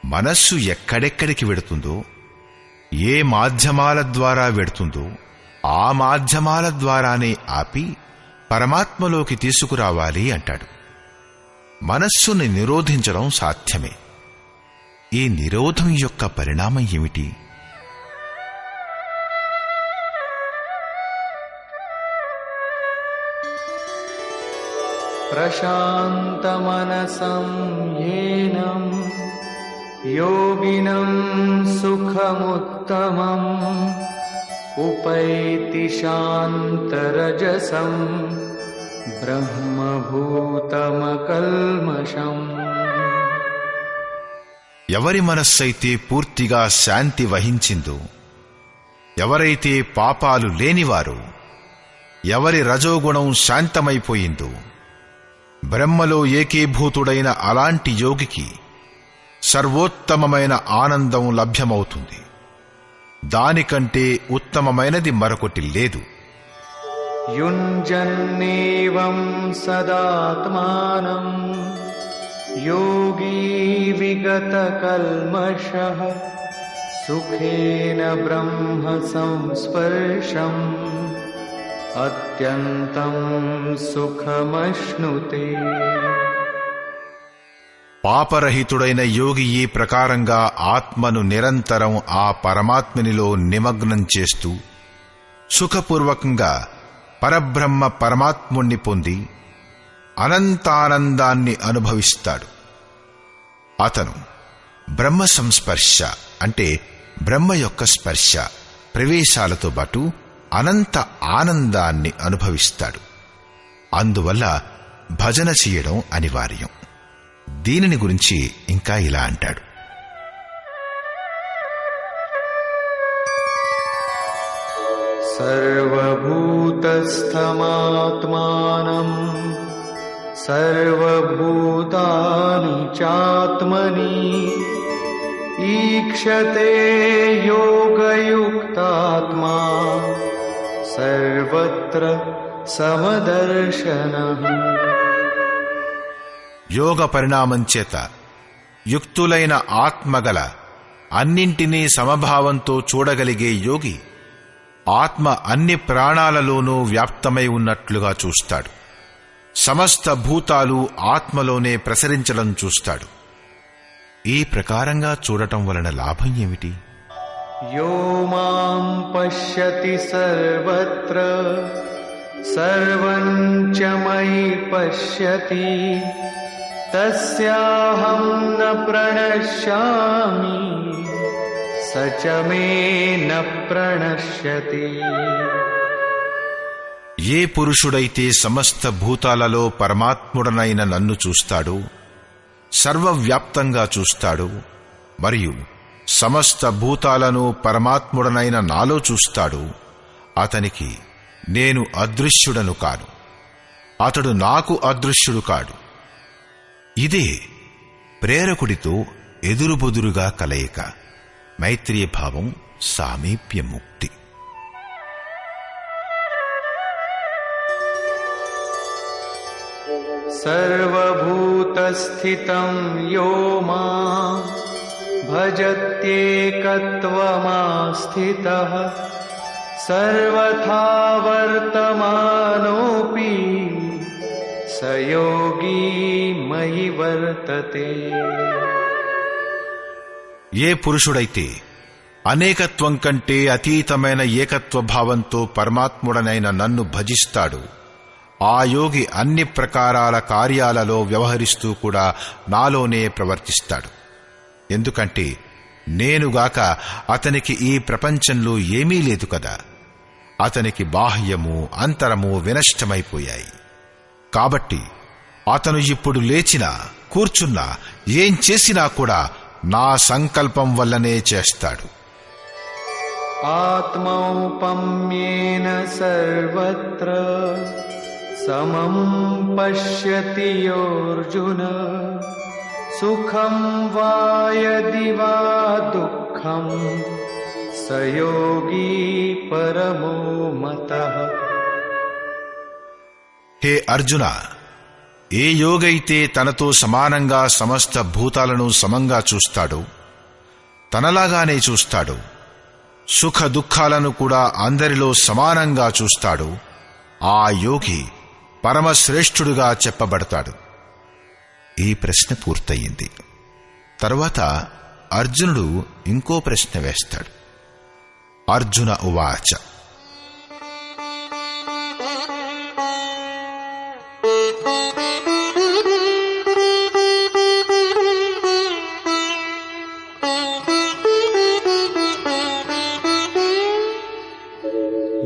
మనస్సు ఎక్కడెక్కడికి వెడుతుందో, ఏ మాధ్యమాల ద్వారా వెడుతుందో ఆ మాధ్యమాల ద్వారానే ఆపి పరమాత్మలోకి తీసుకురావాలి అంటాడు. మనస్సుని నిరోధించడం సాధ్యమే. ఈ నిరోధం యొక్క పరిణామం ఏమిటి? ప్రశాంతమనసం యేనం యోగినం సుఖముత్తమం ఉపైతి శాంతరజసం బ్రహ్మభూతమకల్మషం. ఎవరి మనస్సైతే పూర్తిగా శాంతి వహించిందో, ఎవరైతే పాపాలు లేనివారో, ఎవరి రజోగుణం శాంతమైపోయిందో, బ్రహ్మలో ఏకీభూతుడైన అలాంటి యోగికి సర్వోత్తమమైన ఆనందం లభ్యమవుతుంది. దానికంటే ఉత్తమమైనది మరొకటి లేదు. యుంజన్నేవం సదాత్మానం యోగీ విగతకల్మషః సుఖేన బ్రహ్మ సంస్పర్శం అత్యంతం సుఖమశ్నుతే. పాపరహితుడైన యోగి ఈ ప్రకారంగా ఆత్మను నిరంతరం ఆ పరమాత్మనిలో నిమగ్నం చేస్తూ సుఖపూర్వకంగా పరబ్రహ్మ పరమాత్ముణ్ణి పొంది అనంతానందాన్ని అనుభవిస్తాడు. అతను బ్రహ్మ సంస్పర్శ అంటే బ్రహ్మ యొక్క స్పర్శ ప్రవేశాలతో పాటు అనంత ఆనందాన్ని అనుభవిస్తాడు. అందువల్ల భజన చేయడం అనివార్యం. దీనిని గురించి ఇంకా ఇలా అంటాడు: సర్వభూతస్థమాత్మానం సర్వభూతాని చాత్మని ఈక్షతే యోగయుక్తాత్మా సర్వత్ర సమదర్శనః. యోగ పరిణామం చేత యుక్తులైన ఆత్మగల అన్నింటినీ సమభావంతో చూడగలిగే యోగి ఆత్మ అన్ని ప్రాణాలలోనూ వ్యాప్తమై ఉన్నట్లుగా చూస్తాడు. సమస్త భూతాలు ఆత్మలోనే ప్రసరించడం చూస్తాడు. ఈ ప్రకారంగా చూడటం వలన లాభం ఏమిటి? యో మాం పశ్యతి సర్వత్ర సర్వం చ మయి పశ్యతి తస్యాహం న ప్రణశ్యామి స చ మే న ప్రణశ్యతి. ఏ పురుషుడైతే సమస్త భూతాలలో పరమాత్ముడనైన నన్ను చూస్తాడో, సర్వవ్యాప్తంగా చూస్తాడో, మరియు సమస్త భూతాలను పరమాత్ముడనైన నాలో చూస్తాడో, అతనికి నేను అదృశ్యుడను కాను, అతడు నాకు అదృశ్యుడు కాడు. ఇదే ప్రేరకుడితో ఎదురుబొదురుగా కలయిక, మైత్రీయ భావం, సామీప్య ముక్తి. సర్వభూతస్థితం యో మాం భజత్యేకత్వమాస్థితః सर्वथा वर्तमानोऽपि स योगी मयि वर्तते. ఏ పురుషుడైతే అనేకత్వం కంటే అతీతమైన ఏకత్వ భావంతో పరమాత్ముడనైన నన్ను భజిస్తాడు, ఆ యోగి అన్ని ప్రకారాల కార్యాలలో వ్యవహరిస్తూ కూడా నాలోనే ప్రవర్తిస్తాడు. ఎందుకంటే నేనుగాక అతనికి ఈ ప్రపంచంలో ఏమీ లేదు కదా. అతనికి బాహ్యము అంతరము వినష్టమైపోయాయి. కాబట్టి అతను ఇప్పుడు లేచినా కూర్చున్నా ఏం చేసినా కూడా నా సంకల్పం వల్లనే చేస్తాడు. ఆత్మౌపమ్యేన సర్వత్ర సమం పశ్యతి యోర్జున సుఖం వా యది వా దుఃఖం స యోగి పరమో మతః. హే అర్జున, ఏ యోగైతే తనతో సమానంగా సమస్త భూతాలను సమంగా చూస్తాడో, తనలాగానే చూస్తాడో, సుఖ దుఃఖాలను కూడా అందరిలో సమానంగా చూస్తాడో, ఆ యోగి పరమశ్రేష్ఠుడుగా చెప్పబడతాడు. ఈ ప్రశ్న పూర్తయింది. తరువాత అర్జునుడు ఇంకో ప్రశ్న వేస్తాడు. అర్జున ఉవాచ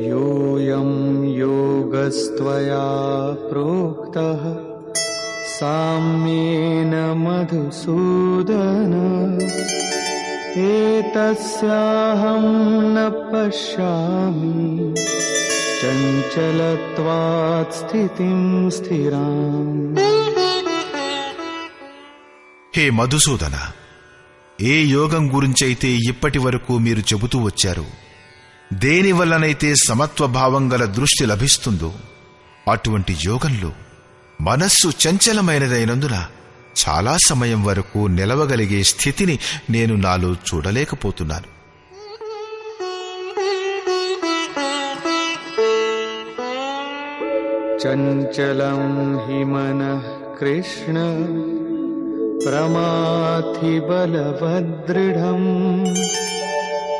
యోయం యోగస్త్వయా ప్రోక్తః సామ్యేన మధుసూదన ఏతస్యాహం న పశ్యామి చంచలత్వాత్ స్థితిం స్థిరాం. హే మధుసూదన, ఏ యోగం గురించైతే ఇప్పటి వరకు మీరు చెబుతూ వచ్చారు, దేనివల్లనైతే సమత్వభావం గల దృష్టి లభిస్తుందో అటువంటి యోగంలో మనస్సు చంచలమైనదైనందున చాలా సమయం వరకు నిలవగలిగే స్థితిని నేను నాలో చూడలేకపోతున్నాను. చంచలం హి మనః కృష్ణ ప్రమాథి బలవదృఢం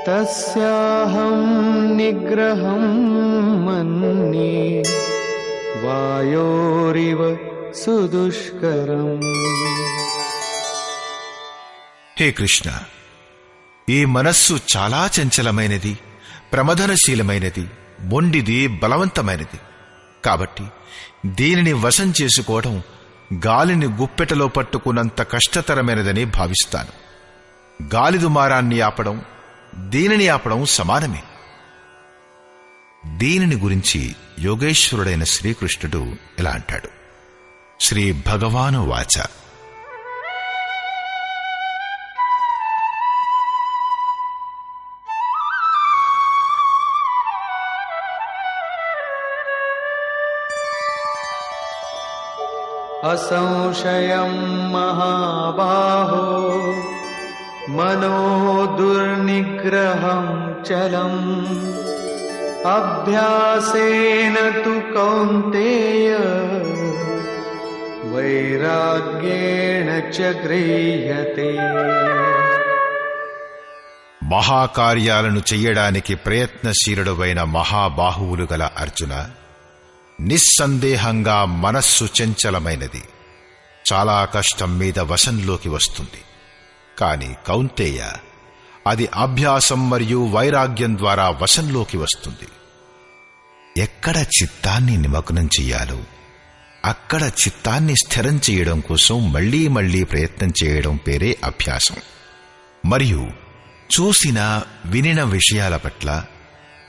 తస్యాహం నిగ్రహం మన్యే వాయోరివ సుదుష్కరం. హే కృష్ణ, ఈ మనస్సు చాలా చంచలమైనది, ప్రమదనశీలమైనది, మొండిది, బలవంతమైనది. కాబట్టి దీనిని వశం చేసుకోవడం గాలిని గుప్పెటలో పట్టుకున్నంత కష్టతరమైనదని భావిస్తాను. గాలి దుమారాన్ని ఆపడం, దీనిని ఆపడం సమానమే. దీనిని గురించి యోగేశ్వరుడైన శ్రీకృష్ణుడు ఇలా అంటాడు. శ్రీ భగవాను వాచ అసంశయం మహాబాహో మనో దుర్నిగ్రహం చలం అభ్యాసేన తు కౌంతేయ వైరాగ్యేణ చ గృహ్యతే. మహాకార్యాలను చెయ్యడానికి ప్రయత్నశీలుడవైన మహాబాహువులు గల అర్జున, నిస్సందేహంగా మనస్సు చంచలమైనది, చాలా కష్టం మీద వశంలోకి వస్తుంది. కాని కౌంతేయ, అది అభ్యాసం మరియు వైరాగ్యం ద్వారా వశంలోకి వస్తుంది. ఎక్కడ చిత్తాన్ని నిమగ్నం చెయ్యాలో అక్కడ చిత్తాన్ని స్థిరం చేయడం కోసం మళ్లీ మళ్లీ ప్రయత్నం చేయడం పేరే అభ్యాసం. మరియు చూసిన వినిన విషయాల పట్ల,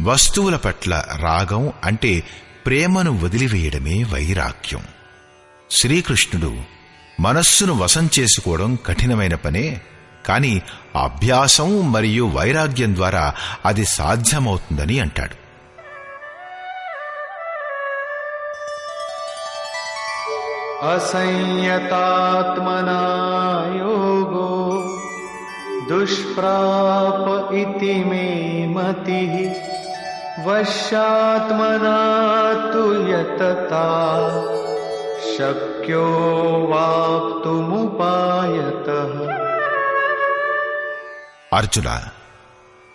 వస్తువుల పట్ల రాగం అంటే ప్రేమను వదిలివేయడమే వైరాగ్యం. శ్రీకృష్ణుడు మనస్సును వశం చేసుకోవడం కఠినమైన పనే, కాని అభ్యాసం మరియు వైరాగ్యం ద్వారా అది సాధ్యమవుతుందని అంటాడు. అసంయతాత్మనా యోగో దుష్ప్రాప ఇతి మే మతిః వశ్యాత్మనా తు యతతా శక్యో వాప్తుముపాయతః. అర్జున,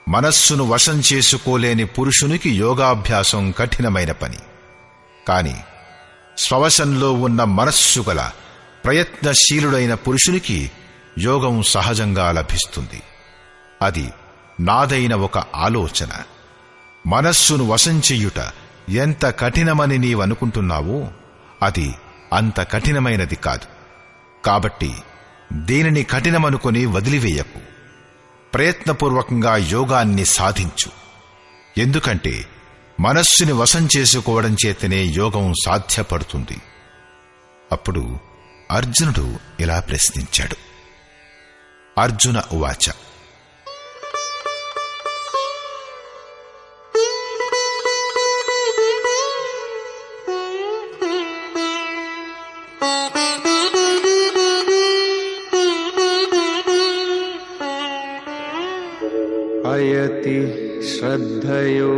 మనస్సును వశం చేసుకోలేని పురుషునికి యోగాభ్యాసం కఠినమైన పని. కాని స్వవశంలో ఉన్న మనస్సు గల ప్రయత్నశీలుడైన పురుషునికి యోగం సహజంగా లభిస్తుంది. అది నాదైన ఒక ఆలోచన. మనస్సును వశం చెయ్యుట ఎంత కఠినమని నీవనుకుంటున్నావో అది అంత కఠినమైనది కాదు. కాబట్టి దీనిని కఠినమనుకొని వదిలివేయకు. ప్రయత్నపూర్వకంగా యోగాన్ని సాధించు. ఎందుకంటే మనస్సుని వశం చేసుకోవడం చేతనే యోగం సాధ్యపడుతుంది. అప్పుడు అర్జునుడు ఇలా ప్రశ్నించాడు. అర్జున ఉవాచ. అయతి శ్రద్ధయోపేతో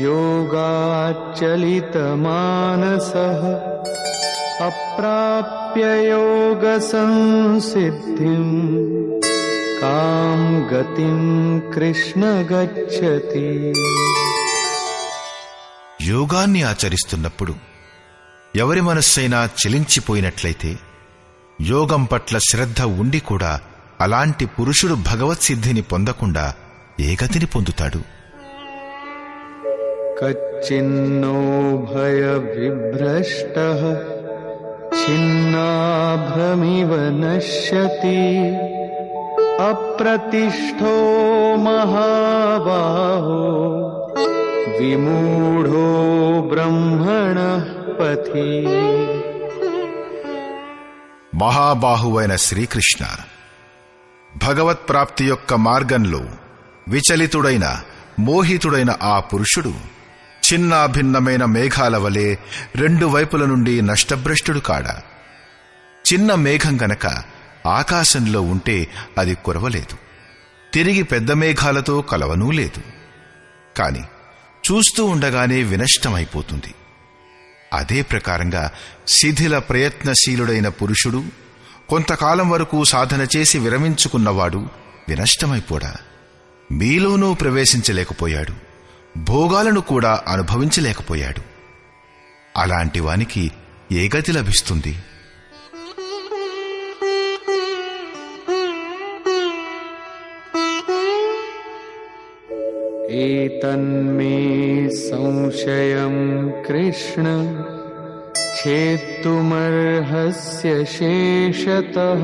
యోగాచలితమానసః అప్రాప్య యోగ సంసిద్ధిం కాం గతిం కృష్ణ గచ్చతి. యోగాన్ని ఆచరిస్తున్నప్పుడు ఎవరి మనస్సైనా చలించిపోయినట్లయితే యోగం పట్ల శ్రద్ధ ఉండి కూడా అలాంటి పురుషుడు భగవత్ సిద్ధిని పొందకుండా ఏ గతిని పొందుతాడు? కచ్చిన్నో భయ విభ్రష్టః ఛిన్నాభ్రమివ నశ్యతి అప్రతిష్ఠో మహాబాహో విమూఢో బ్రహ్మణః పథి. మహాబాహువైన శ్రీకృష్ణ, భగవత్ప్రాప్తి యొక్క మార్గంలో విచలితుడైన మోహితుడైన ఆ పురుషుడు చిన్నాభిన్నమైన మేఘాల వలె రెండు వైపుల నుండి నష్టభ్రష్టుడు కాడా. చిన్న మేఘం గనక ఆకాశంలో ఉంటే అది కురవలేదు, తిరిగి పెద్ద మేఘాలతో కలవనూ లేదు. కాని చూస్తూ ఉండగానే వినష్టమైపోతుంది. అదే ప్రకారంగా శిథిల ప్రయత్నశీలుడైన పురుషుడు కొంతకాలం వరకు సాధన చేసి విరమించుకున్నవాడు వినష్టమైపోడా. మీలోనూ ప్రవేశించలేకపోయాడు, భోగాలను కూడా అనుభవించలేకపోయాడు. అలాంటి వానికి ఏ గతి లభిస్తుంది? ఏతన్మే సంశయం కృష్ణ ఛేత్తుమర్హస్య శేషతః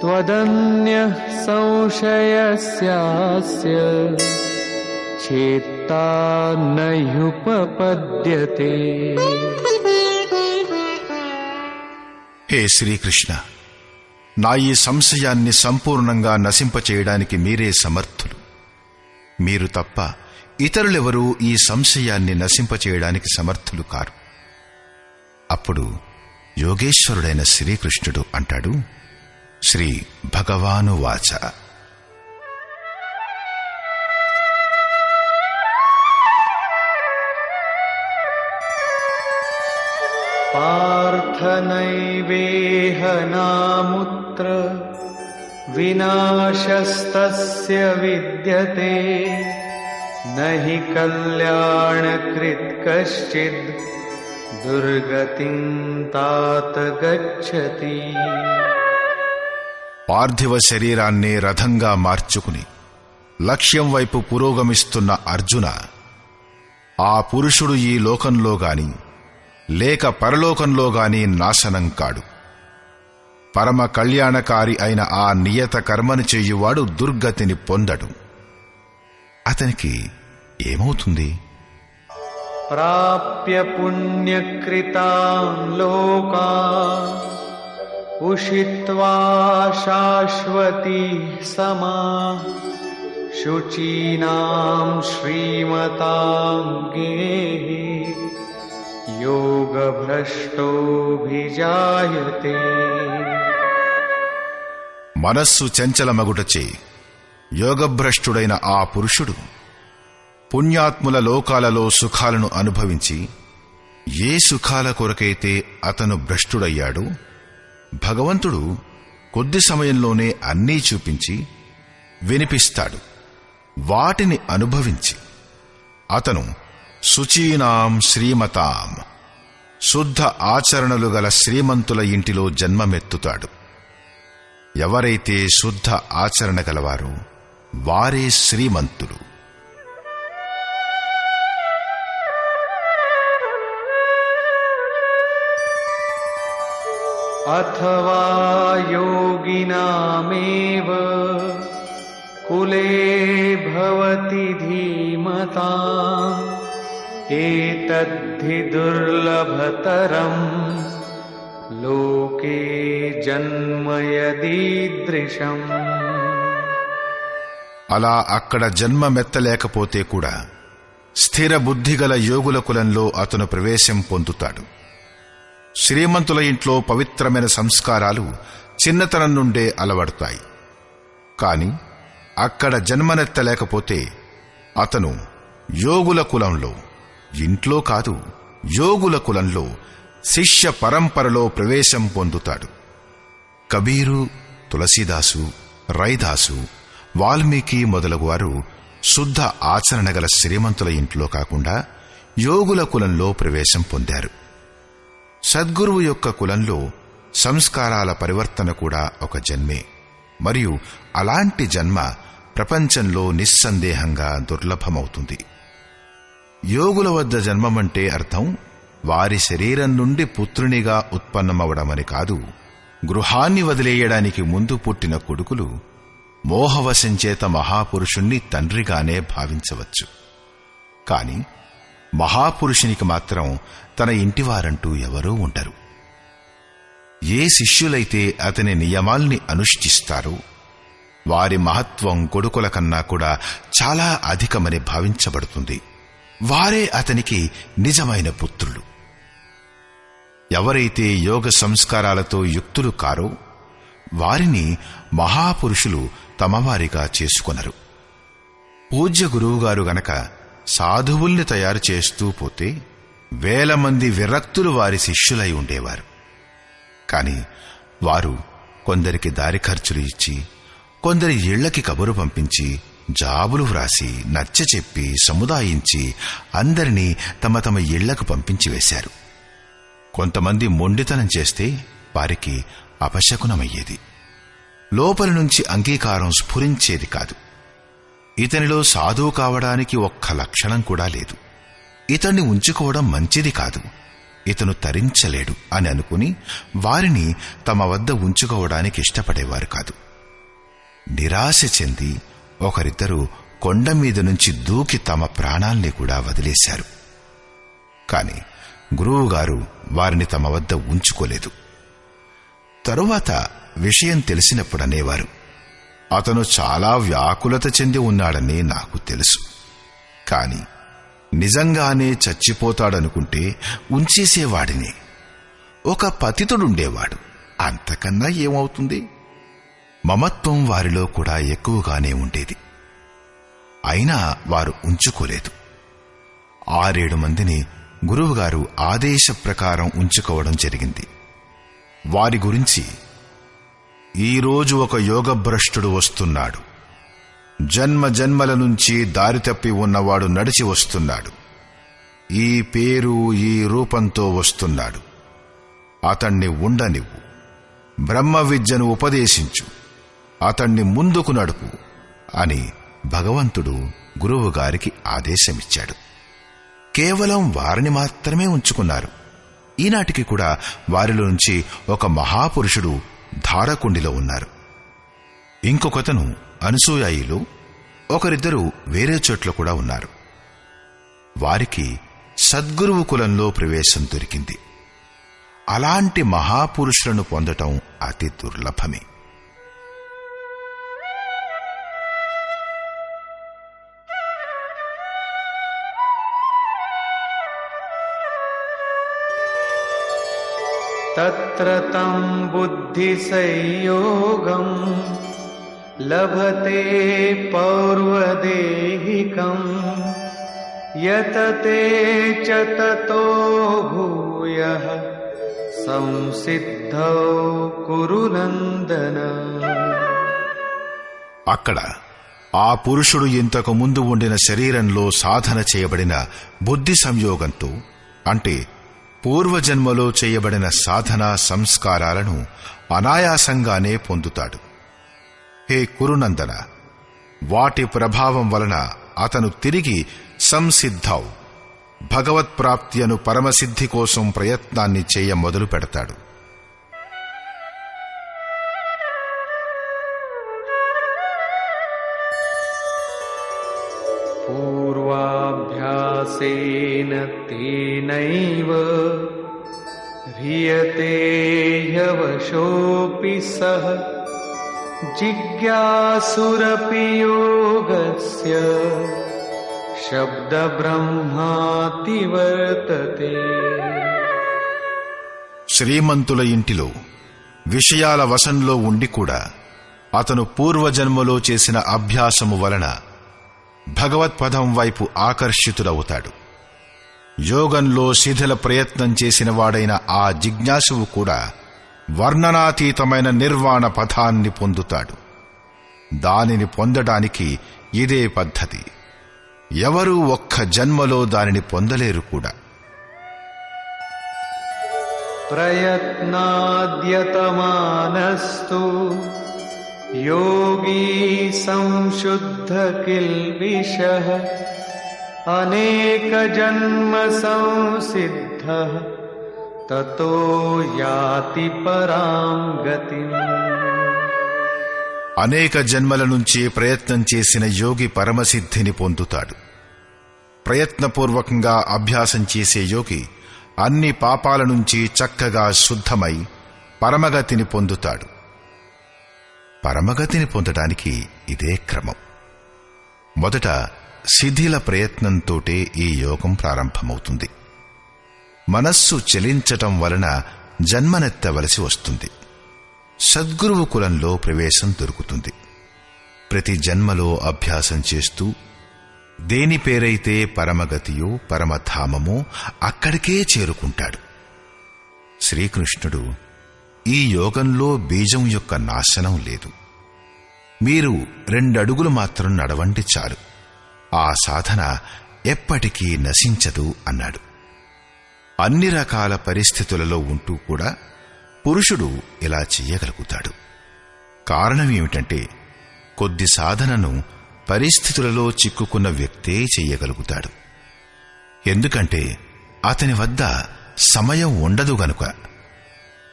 త్వదన్యః సంశయస్యాస్య ఛేత్తా నయుపపద్యతే. హే శ్రీకృష్ణ, నా ఈ సంశయాన్ని సంపూర్ణంగా నశింపచేయడానికి మీరే సమర్థులు. మీరు తప్ప ఇతరులెవరూ ఈ సంశయాన్ని నశింపచేయడానికి సమర్థులు కారు. అప్పుడు యోగేశ్వరుడైన శ్రీకృష్ణుడు అంటాడు. శ్రీ భగవానువాచ. పార్థ నైవేహ నాముత్ర వినాశస్తస్య విద్యతే నహి కళ్యాణకృత్ కశ్చిద్ దుర్గతిం తాత గచ్చతి. పార్థివ శరీరాన్ని రథంగా మార్చుకుని లక్ష్యం వైపు పురోగమిస్తున్న అర్జున, ఆ పురుషుడు ఈ లోకంలో గాని లేక పరలోకంలో గాని నాశనం కాడు. పరమ కళ్యాణకారి అయిన ఆ నియత కర్మను చెయ్యువాడు దుర్గతిని పొందడు. అతనికి ఏమవుతుంది? ప్రాప్య పుణ్యకృతాన్ లోకాన్ ఉషిత్వా శాశ్వతి సమా శుచీనాం శ్రీమతాం గేహి యోగభ్రష్టోభిజాయతే. మనస్సు చంచలమగుటచే యోగభ్రష్టుడైన ఆ పురుషుడు పుణ్యాత్ముల లోకాలలో సుఖాలను అనుభవించి ఏ సుఖాల కొరకైతే అతను భ్రష్టుడయ్యాడో భగవంతుడు కొద్ది సమయంలోనే అన్నీ చూపించి వినిపిస్తాడు. వాటిని అనుభవించి అతను శుచీనాం శ్రీమతాం, శుద్ధ ఆచరణలు గల శ్రీమంతుల ఇంటిలో జన్మమెత్తుతాడు. ఎవరైతే శుద్ధ ఆచరణ గలవారో వారే శ్రీమంతులు. అథవా యోగినామేవ కులే భవతి ధీమతాం ఏతద్ధి దుర్లభతరం లోకే జన్మ యదీదృశం. అలా అక్కడ జన్మమెత్తలేకపోతే కూడా స్థిర బుద్ధిగల యోగుల కులంలో అతను ప్రవేశం పొందుతాడు. శ్రీమంతుల ఇంట్లో పవిత్రమైన సంస్కారాలు చిన్నతనం నుండే అలవడతాయి. కాని అక్కడ జన్మనెత్తలేకపోతే అతను యోగుల కులంలో, ఇంట్లో కాదు యోగుల కులంలో శిష్య పరంపరలో ప్రవేశం పొందుతాడు. కబీరు, తులసీదాసు, రైదాసు, వాల్మీకి మొదలగువారు శుద్ధ ఆచరణ గల శ్రీమంతుల ఇంట్లో కాకుండా యోగుల కులంలో ప్రవేశం పొందారు. సద్గురువు యొక్క కులంలో సంస్కారాల పరివర్తన కూడా ఒక జన్మే. మరియు అలాంటి జన్మ ప్రపంచంలో నిస్సందేహంగా దుర్లభమవుతుంది. యోగుల వద్ద జన్మమంటే అర్థం వారి శరీరం నుండి పుత్రునిగా ఉత్పన్నమవడమని కాదు. గృహాన్ని వదిలేయడానికి ముందు పుట్టిన కొడుకులు మోహవశం చేత మహాపురుషుణ్ణి తండ్రిగానే భావించవచ్చు. కాని మహాపురుషునికి మాత్రం తన ఇంటివారంటూ ఎవరూ ఉండరు. ఏ శిష్యులైతే అతని నియమాల్ని అనుష్ఠిస్తారో వారి మహత్వం కొడుకుల కన్నా కూడా చాలా అధికమని భావించబడుతుంది. వారే అతనికి నిజమైన పుత్రులు. ఎవరైతే యోగ సంస్కారాలతో యుక్తులు కారో వారిని మహాపురుషులు తమవారిగా చేసుకొనరు. పూజ్య గురువుగారు గనక సాధువుల్ని తయారు చేస్తూ పోతే వేల మంది విరక్తులు వారి శిష్యులై ఉండేవారు. కాని వారు కొందరికి దారి ఖర్చులు ఇచ్చి, కొందరి ఇళ్లకి కబురు పంపించి, జాబులు వ్రాసి, నచ్చచెప్పి, సముదాయించి అందరినీ తమ తమ ఇళ్లకు పంపించి వేశారు. కొంతమంది మొండితనం చేస్తే వారికి అపశకునమయ్యేది. లోపలి నుంచి అంగీకారం స్ఫురించేది కాదు. ఇతనిలో సాధువు కావడానికి ఒక్క లక్షణం కూడా లేదు, ఇతన్ని ఉంచుకోవడం మంచిది కాదు, ఇతను తరించలేడు అని అనుకుని వారిని తమ వద్ద ఉంచుకోవడానికి ఇష్టపడేవారు కాదు. నిరాశ చెంది ఒకరిద్దరు కొండ మీద నుంచి దూకి తమ ప్రాణాల్ని కూడా వదిలేశారు. కాని గురువుగారు వారిని తమ వద్ద ఉంచుకోలేదు. తరువాత విషయం తెలిసినప్పుడనేవారు, అతను చాలా వ్యాకులత చెంది ఉన్నాడని నాకు తెలుసు, కాని నిజంగానే చచ్చిపోతాడనుకుంటే ఉంచేసేవాడిని. ఒక పతితుడుండేవాడు, అంతకన్నా ఏమవుతుంది? మమత్వం వారిలో కూడా ఎక్కువగానే ఉండేది. అయినా వారు ఉంచుకోలేదు. 6-7 మందిని గురువుగారు ఆదేశ ప్రకారం ఉంచుకోవడం జరిగింది. వారి గురించి, ఈరోజు ఒక యోగభ్రష్టుడు వస్తున్నాడు, జన్మ జన్మల నుంచి దారి తప్పి ఉన్నవాడు నడిచి వస్తున్నాడు, ఈ పేరు ఈ రూపంతో వస్తున్నాడు, అతణ్ణి ఉండనివ్వు, బ్రహ్మ విద్యను ఉపదేశించు, అతణ్ణి ముందుకు నడుపు అని భగవంతుడు గురువుగారికి ఆదేశమిచ్చాడు. కేవలం వారిని మాత్రమే ఉంచుకున్నారు. ఈనాటికి కూడా వారిలో నుంచి ఒక మహాపురుషుడు ధారకుండిలో ఉన్నారు. ఇంకొకతను అనసూయాయిలో, ఒకరిద్దరు వేరే చోట్ల కూడా ఉన్నారు. వారికి సద్గురువు కులంలో ప్రవేశం దొరికింది. అలాంటి మహాపురుషులను పొందటం అతి దుర్లభమే. తత్ర తం బుద్ధి సంయోగం లభతే పౌర్వదేహికం యతతే చ తతో భూయః సంసిద్ధౌ కురు నందన. అక్కడ ఆ పురుషుడు ఇంతకు ముందు ఉండిన శరీరంలో సాధన చేయబడిన బుద్ధి సంయోగంతో, అంటే పూర్వజన్మలో చేయబడిన సాధనా సంస్కారాలను అనాయాసంగానే పొందుతాడు. హే కురునందన, వాటి ప్రభావం వలన అతను తిరిగి సంసిద్ధౌ భగవత్ప్రాప్తి అను పరమసిద్ధి కోసం ప్రయత్నాన్ని చేయ మొదలు పెడతాడు. పూర్వాభ్యాసేన తేనైవ హ్రియతే హ్యవశోऽపి సః జిజ్ఞాసురపి యోగస్య శబ్ద బ్రహ్మాతి వర్తతే. శ్రీమంతుల ఇంటిలో విషయాల వశంలో ఉండి కూడా అతను పూర్వజన్మలో చేసిన అభ్యాసము వలన భగవత్పదం వైపు ఆకర్షితుడవుతాడు. యోగంలో శిథిల ప్రయత్నం చేసిన వాడైన ఆ జిజ్ఞాసువు కూడా వర్ణనాతీతమైన నిర్వాణ పథాన్ని పొందుతాడు. దానిని పొందడానికి ఇదే పద్ధతి. ఎవరూ ఒక్క జన్మలో దానిని పొందలేరు కూడా. ప్రయత్నాద్యతమానస్తు యోగీ సంశుద్ధ కిల్బిషః అనేక జన్మ సంసిద్ధః తతో యాతి పరాం గతిం. అనేక జన్మల నుంచి ప్రయత్నం చేసిన యోగి పరమసిద్ధిని పొందుతాడు. ప్రయత్నపూర్వకంగా అభ్యాసం చేసే యోగి అన్ని పాపాల నుంచి చక్కగా శుద్ధమై పరమగతిని పొందుతాడు. పరమగతిని పొందడానికి ఇదే క్రమం. మొదట శిథిల ప్రయత్నంతోటే ఈ యోగం ప్రారంభమవుతుంది. మనస్సు చలించటం వలన జన్మనెత్తవలసి వస్తుంది. సద్గురువు కులంలో ప్రవేశం దొరుకుతుంది. ప్రతి జన్మలో అభ్యాసం చేస్తూ దేని పేరైతే పరమగతియో పరమధామమో అక్కడికే చేరుకుంటాడు. శ్రీకృష్ణుడు ఈ యోగంలో బీజం యొక్క నాశనం లేదు. మీరు 2 అడుగులు మాత్రం నడవండి చాలు, ఆ సాధన ఎప్పటికీ నశించదు అన్నాడు. అన్ని రకాల పరిస్థితులలో ఉంటూ కూడా పురుషుడు ఇలా చెయ్యగలుగుతాడు. కారణం ఏమిటంటే కొద్ది సాధనను పరిస్థితులలో చిక్కుకున్న వ్యక్తే చెయ్యగలుగుతాడు. ఎందుకంటే అతని వద్ద సమయం ఉండదు గనుక.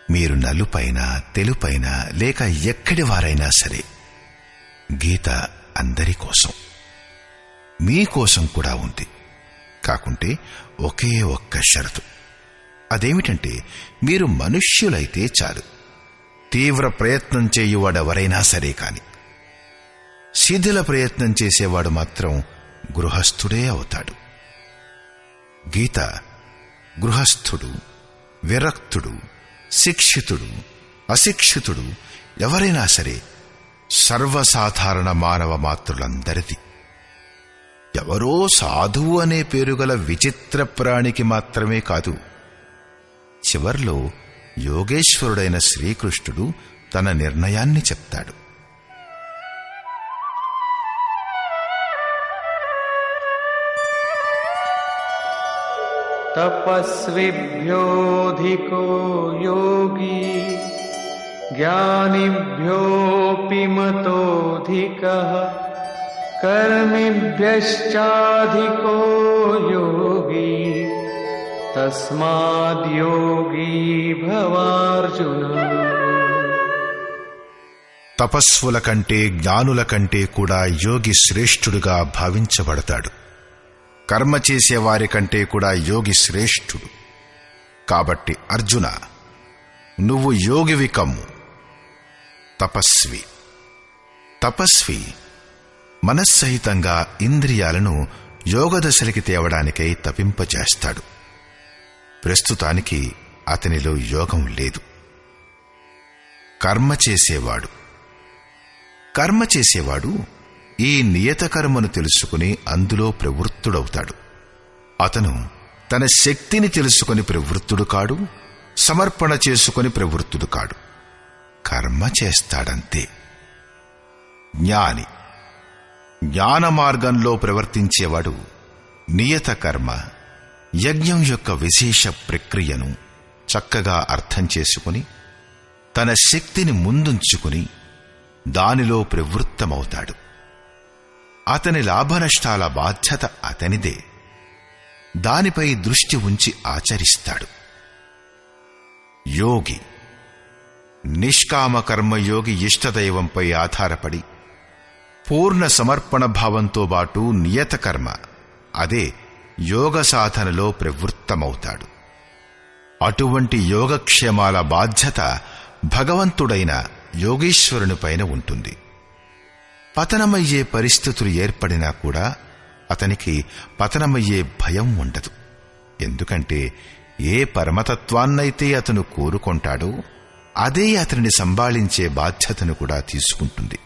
మీరు నలుపైన తెలుపైన లేక ఎక్కడి వారైనా సరే, గీత అందరి కోసం, మీకోసం కూడా ఉంది. కాకుంటే ఒకే ఒక్క షరతు. అదేమిటంటే మీరు మనుష్యులైతే చాలు. తీవ్ర ప్రయత్నం చేయువాడెవరైనా సరే కాని. శిథిల ప్రయత్నం చేసేవాడు మాత్రం గృహస్థుడే అవుతాడు. గీత గృహస్థుడు, విరక్తుడు, శిక్షితుడు, అశిక్షితుడు ఎవరైనా సరే సర్వసాధారణ మానవ మాతృలందరిది. ఎవరో సాధువు అనే పేరుగల విచిత్ర ప్రాణికి మాత్రమే కాదు. చివర్లో యోగేశ్వరుడైన శ్రీకృష్ణుడు తన నిర్ణయాన్ని చెప్తాడు. తపస్విభ్యోధికో యోగి జ్ఞానిభ్యోऽపి మతోధికః కర్మిభ్యశ్చాధికో యోగి తస్మాద్యోగీ భవార్జున. తపస్సుల కంటే జ్ఞానుల కంటే కూడా యోగి శ్రేష్ఠుడుగా భావించబడతాడు. కర్మ చేసేవారి కంటే కూడా యోగి శ్రేష్ఠుడు. కాబట్టి అర్జున, నువ్వు యోగివి కమ్ము. తపస్వి మనస్సహితంగా ఇంద్రియాలను యోగదశలకి తేవడానికై తపింపజేస్తాడు. ప్రస్తుతానికి అతనిలో యోగం లేదు. కర్మ చేసేవాడు కర్మ చేసేవాడు ఈ నియత కర్మను తెలుసుకుని అందులో ప్రవృత్తుడవుతాడు. అతను తన శక్తిని తెలుసుకొని ప్రవృత్తుడు కాడు, సమర్పణ చేసుకొని ప్రవృత్తుడు కాడు, కర్మ చేస్తాడంతే. జ్ఞాని జ్ఞాన మార్గంలో ప్రవర్తించేవాడు నియత కర్మ, యజ్ఞం యొక్క విశేష ప్రక్రియను చక్కగా అర్థం చేసుకుని తన శక్తిని ముందుంచుకుని దానిలో ప్రవృత్తమవుతాడు. అతని లాభనష్టాల బాధ్యత అతనిదే, దానిపై దృష్టి ఉంచి ఆచరిస్తాడు. యోగి నిష్కామ కర్మయోగి ఇష్టదైవంపై ఆధారపడి పూర్ణ సమర్పణ భావంతో పాటు నియత కర్మ, అదే యోగ సాధనలో ప్రవృత్తమవుతాడు. అటువంటి యోగక్షేమాల బాధ్యత భగవంతుడైన యోగీశ్వరునిపైన ఉంటుంది. పతనమయ్యే పరిస్థితులు ఏర్పడినా కూడా అతనికి పతనమయ్యే భయం ఉండదు. ఎందుకంటే ఏ పరమతత్వాన్నైతే అతను కోరుకొంటాడో అదే అతనిని సంభాళించే బాధ్యతను కూడా తీసుకుంటుంది.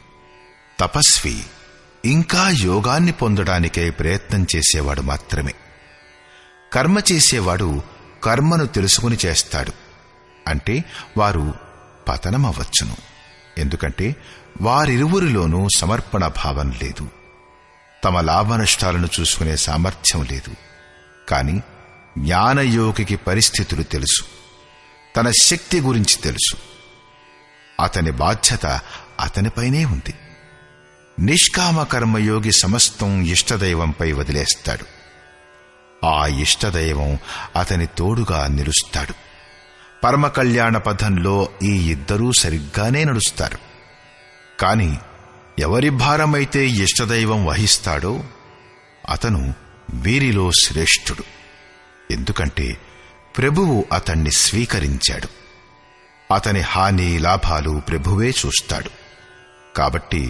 తపస్వి ఇంకా యోగాన్ని పొందడానికై ప్రయత్నం చేసేవాడు మాత్రమే. కర్మ చేసేవాడు కర్మను తెలుసుకుని చేస్తాడు. అంటే వారు పతనమవ్వచ్చును. ఎందుకంటే వారిరువురిలోనూ సమర్పణ భావం లేదు, తమ లాభనష్టాలను చూసుకునే సామర్థ్యం లేదు. కాని జ్ఞానయోగికి పరిస్థితులు తెలుసు, తన శక్తి గురించి తెలుసు. అతని బాధ్యత అతనిపైనే ఉంది. నిష్కామ కర్మయోగి సమస్తం ఇష్టదైవంపై వదిలేస్తాడు. ఆ ఇష్టదైవం అతని తోడుగా నిలుస్తాడు. పరమ కళ్యాణ పథంలో ఈ ఇద్దరూ సరిగ్గానే నడుస్తారు. కాని ఎవరి భారమైతే ఇష్టదైవం వహిస్తాడో అతను వీరిలో శ్రేష్ఠుడు. ఎందుకంటే ప్రభువు అతణ్ణి స్వీకరించాడు. అతని హాని లాభాలు ప్రభువే చూస్తాడు. కాబట్టి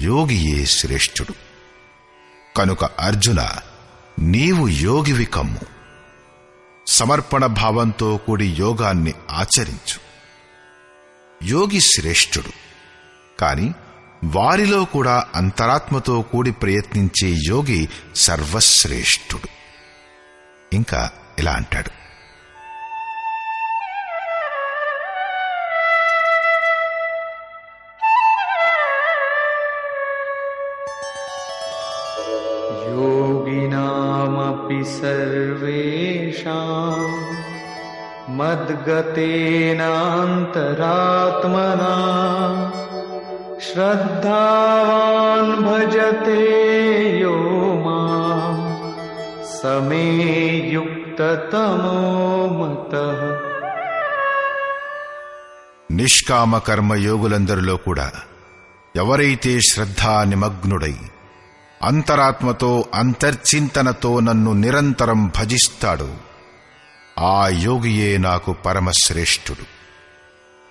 యోగియే శ్రేష్ఠుడు. కనుక అర్జున, నీవు యోగివి కమ్ము. సమర్పణ భావంతో కూడి యోగాన్ని ఆచరించు. యోగి శ్రేష్ఠుడు. కాని వారిలో కూడా అంతరాత్మతో కూడి ప్రయత్నించే యోగి సర్వశ్రేష్ఠుడు. ఇంకా ఇలా అంటాడు: योगिनामपि सर्वेषां मद्गतेनान्तरात्मना श्रद्धावान् भजते यो मां समे युक्ततमो मतः. నిష్కామ కర్మయోగులందరిలో కూడా ఎవరైతే శ్రద్ధా నిమగ్నుడై అంతరాత్మతో అంతర్చింతనతో నన్ను నిరంతరం భజిస్తాడో ఆ యోగియే నాకు పరమశ్రేష్ఠుడు.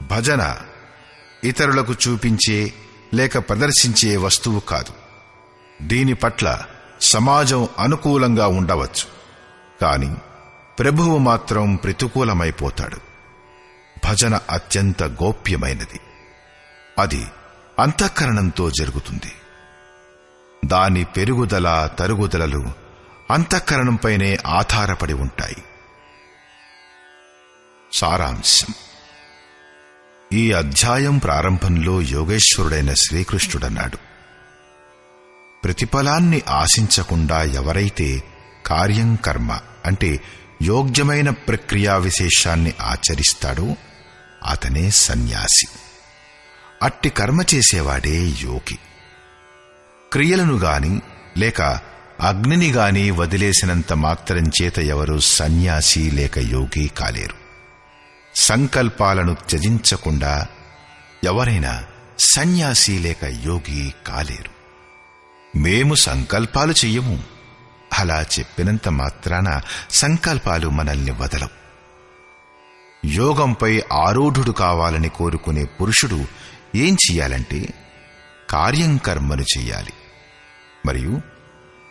భజన ఇతరులకు చూపించే లేక ప్రదర్శించే వస్తువు కాదు. దీని పట్ల సమాజం అనుకూలంగా ఉండవచ్చు, కాని ప్రభువు మాత్రం ప్రతికూలమైపోతాడు. భజన అత్యంత గోప్యమైనది. అది అంతఃకరణంతో జరుగుతుంది. దాని పెరుగుదల తరుగుదలలు అంతఃకరణంపైనే ఆధారపడి ఉంటాయి. సారాంశం: ఈ అధ్యాయం ప్రారంభంలో యోగేశ్వరుడైన శ్రీకృష్ణుడన్నాడు, ప్రతిఫలాన్ని ఆశించకుండా ఎవరైతే కార్యం కర్మ అంటే యోగ్యమైన ప్రక్రియా విశేషాన్ని ఆచరిస్తాడో అతనే సన్యాసి. అట్టి కర్మ చేసేవాడే యోగి. క్రియలను గాని లేక అగ్నిని గాని వదిలేసినంత మాత్రం చేత ఎవరు సన్యాసి లేక యోగి కాలేరు. సంకల్పాలను త్యజించకుండా ఎవరైనా సన్యాసి లేక యోగి కాలేరు. మేము సంకల్పాలు చెయ్యము, అలా చెప్పినంత మాత్రాన సంకల్పాలు మనల్ని వదలవు. యోగంపై ఆరూఢుడు కావాలని కోరుకునే పురుషుడు ఏం చెయ్యాలంటే కార్యం కర్మను చెయ్యాలి. మరియు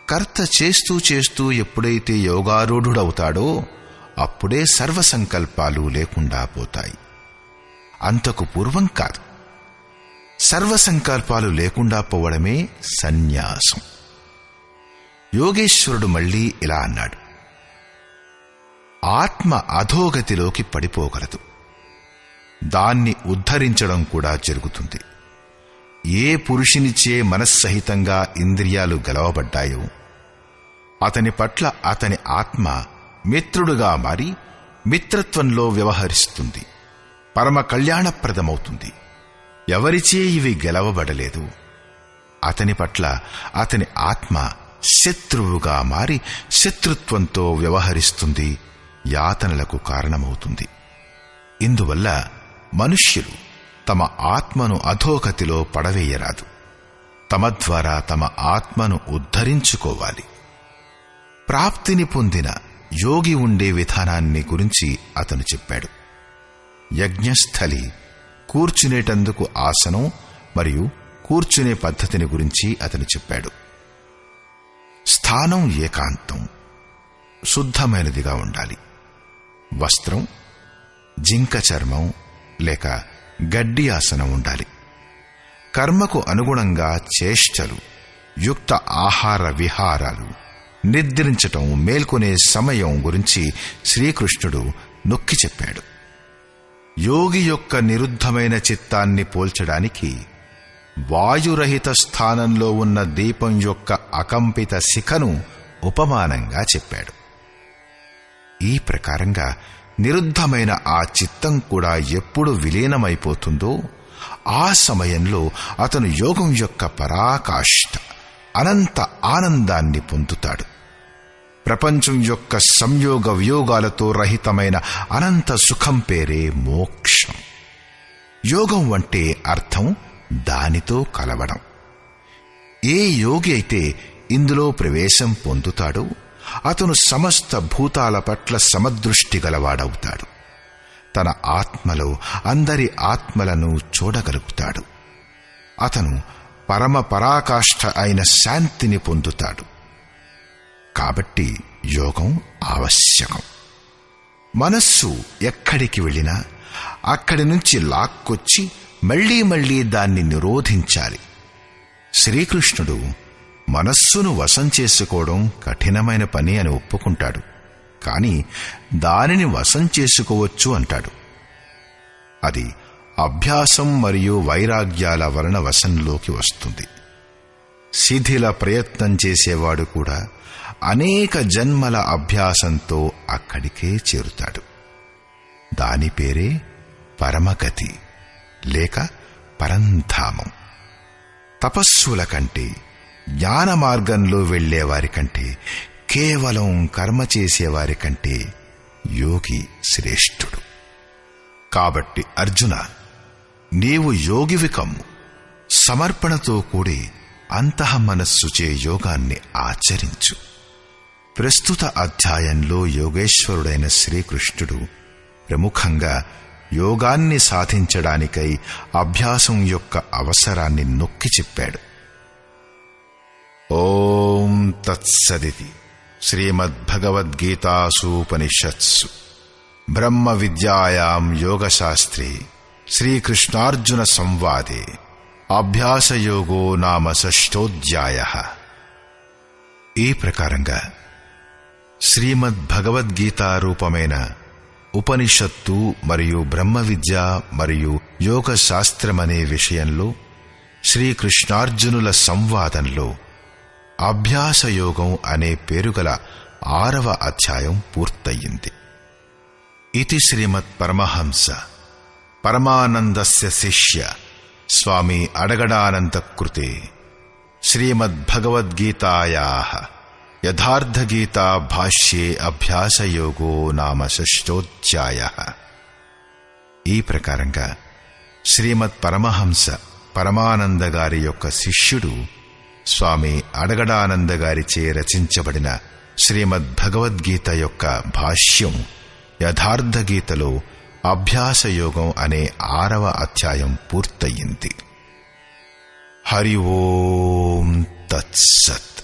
కర్త చేస్తూ చేస్తూ ఎప్పుడైతే యోగారూఢుడవుతాడో అప్పుడే సర్వసంకల్పాలు లేకుండా పోతాయి. అంతకు పూర్వం కాదు. సర్వసంకల్పాలు లేకుండా పోవడమే సన్యాసం. యోగేశ్వరుడు మళ్లీ ఇలా అన్నాడు: ఆత్మ అధోగతిలోకి పడిపోగలదు, దాన్ని ఉద్ధరించడం కూడా జరుగుతుంది. ఏ పురుషునిచే మనస్సహితంగా ఇంద్రియాలు గెలవబడ్డాయో అతని పట్ల అతని ఆత్మ మిత్రుడుగా మారి మిత్రత్వంలో వ్యవహరిస్తుంది, పరమ కళ్యాణప్రదమవుతుంది. ఎవరిచే ఇవి గెలవబడలేదు, అతని పట్ల అతని ఆత్మ శత్రువుగా మారి శత్రుత్వంతో వ్యవహరిస్తుంది, యాతనలకు కారణమవుతుంది. ఇందువల్ల మనుష్యులు తమ ఆత్మను అధోగతిలో పడవేయరాదు, తమ ద్వారా తమ ఆత్మను ఉద్ధరించుకోవాలి. ప్రాప్తిని పొందిన యోగి ఉండే విధానాన్ని గురించి అతను చెప్పాడు. యజ్ఞస్థలి, కూర్చునేటందుకు ఆసనం మరియు కూర్చునే పద్ధతిని గురించి అతను చెప్పాడు. స్థానం ఏకాంతం, శుద్ధమైనదిగా ఉండాలి. వస్త్రం జింక చర్మం లేక గడ్డి ఆసనం ఉండాలి. కర్మకు అనుగుణంగా చేష్టలు, యుక్త ఆహార విహారాలు, నిద్రించటం, మేల్కొనే సమయం గురించి శ్రీకృష్ణుడు నొక్కి చెప్పాడు. యోగి యొక్క నిరుద్ధమైన చిత్తాన్ని పోల్చడానికి వాయురహిత స్థానంలో ఉన్న దీపం యొక్క అకంపిత శిఖను ఉపమానంగా చెప్పాడు. ఈ ప్రకారంగా నిరుద్ధమైన ఆ చిత్తం కూడా ఎప్పుడు విలీనమైపోతుందో ఆ సమయంలో అతను యోగం యొక్క పరాకాష్ఠ అనంత ఆనందాన్ని పొందుతాడు. ప్రపంచం యొక్క సంయోగ వియోగాలతో రహితమైన అనంత సుఖం పేరే మోక్షం. యోగం అంటే అర్థం దానితో కలవడం. ఏ యోగి అయితే ఇందులో ప్రవేశం పొందుతాడో అతను సమస్త భూతాల పట్ల సమదృష్టి గలవాడవుతాడు. తన ఆత్మలో అందరి ఆత్మలను చూడగలుగుతాడు. అతను పరమ పరాకాష్ఠ అయిన శాంతిని పొందుతాడు. కాబట్టి యోగం ఆవశ్యకం. మనస్సు ఎక్కడికి వెళ్ళినా అక్కడి నుంచి లాక్కొచ్చి మళ్లీ మళ్లీ దాన్ని నిరోధించాలి. శ్రీకృష్ణుడు మనస్సును వశం చేసుకోవడం కఠినమైన పని అని ఒప్పుకుంటాడు, కాని దానిని వశం చేసుకోవచ్చు అంటాడు. అది అభ్యాసం మరియు వైరాగ్యాల వలన వశంలోకి వస్తుంది. శిథిల ప్రయత్నం చేసేవాడు కూడా అనేక జన్మల అభ్యాసంతో అక్కడికే చేరుతాడు. దాని పేరే పరమగతి లేక పరంధామం. తపస్సుల కంటే, జ్ఞాన మార్గంలో వెళ్లేవారి కంటే, కేవలం కర్మ చేసేవారి కంటే యోగి శ్రేష్ఠుడు. కాబట్టి అర్జున, నీవు యోగివి కమ్ము. సమర్పణతో కూడి అంతఃమనస్సుచే యోగాన్ని ఆచరించు. ప్రస్తుత అధ్యాయంలో యోగేశ్వరుడైన శ్రీకృష్ణుడు ప్రముఖంగా యోగాన్ని సాధించడానికై అభ్యాసం యొక్క అవసరాన్ని నొక్కి చెప్పాడు. ఓం తత్సదితి శ్రీమద్భగవద్గీతాసూపనిషత్సు బ్రహ్మ విద్యాయాం యోగశాస్త్రే శ్రీకృష్ణార్జున సంవాదే అభ్యాసయోగో నామ షష్ఠోధ్యాయః. ఈ ప్రకారంగా శ్రీమద్భగవద్గీత రూపమైన ఉపనిషత్తు మరియు బ్రహ్మ విద్య మరియు యోగ శాస్త్రమనే విషయంలో శ్రీకృష్ణార్జునుల సంవాదంలో అభ్యాసయోగం అనే పేరుగల 6వ అధ్యాయం పూర్తయింది. ఇతి శ్రీమత్ పరమహంస పరమానందస్య శిష్య స్వామి అడగడానంద కృతే శ్రీమద్భగవద్గీతాయాః యథార్థగీతా భాష్యే అభ్యాసయోగో నామ షష్ఠోధ్యాయః. ఈ ప్రకారంగా శ్రీమద్ పరమహంస పరమానంద గారి యొక్క శిష్యుడు స్వామి అడగడానంద గారిచే రచించబడిన శ్రీమద్భగవద్గీత యొక్క భాష్యం యథార్థగీతలో అభ్యాసయోగం అనే 6వ అధ్యాయం పూర్తయింది. హరి ఓం తత్సత్.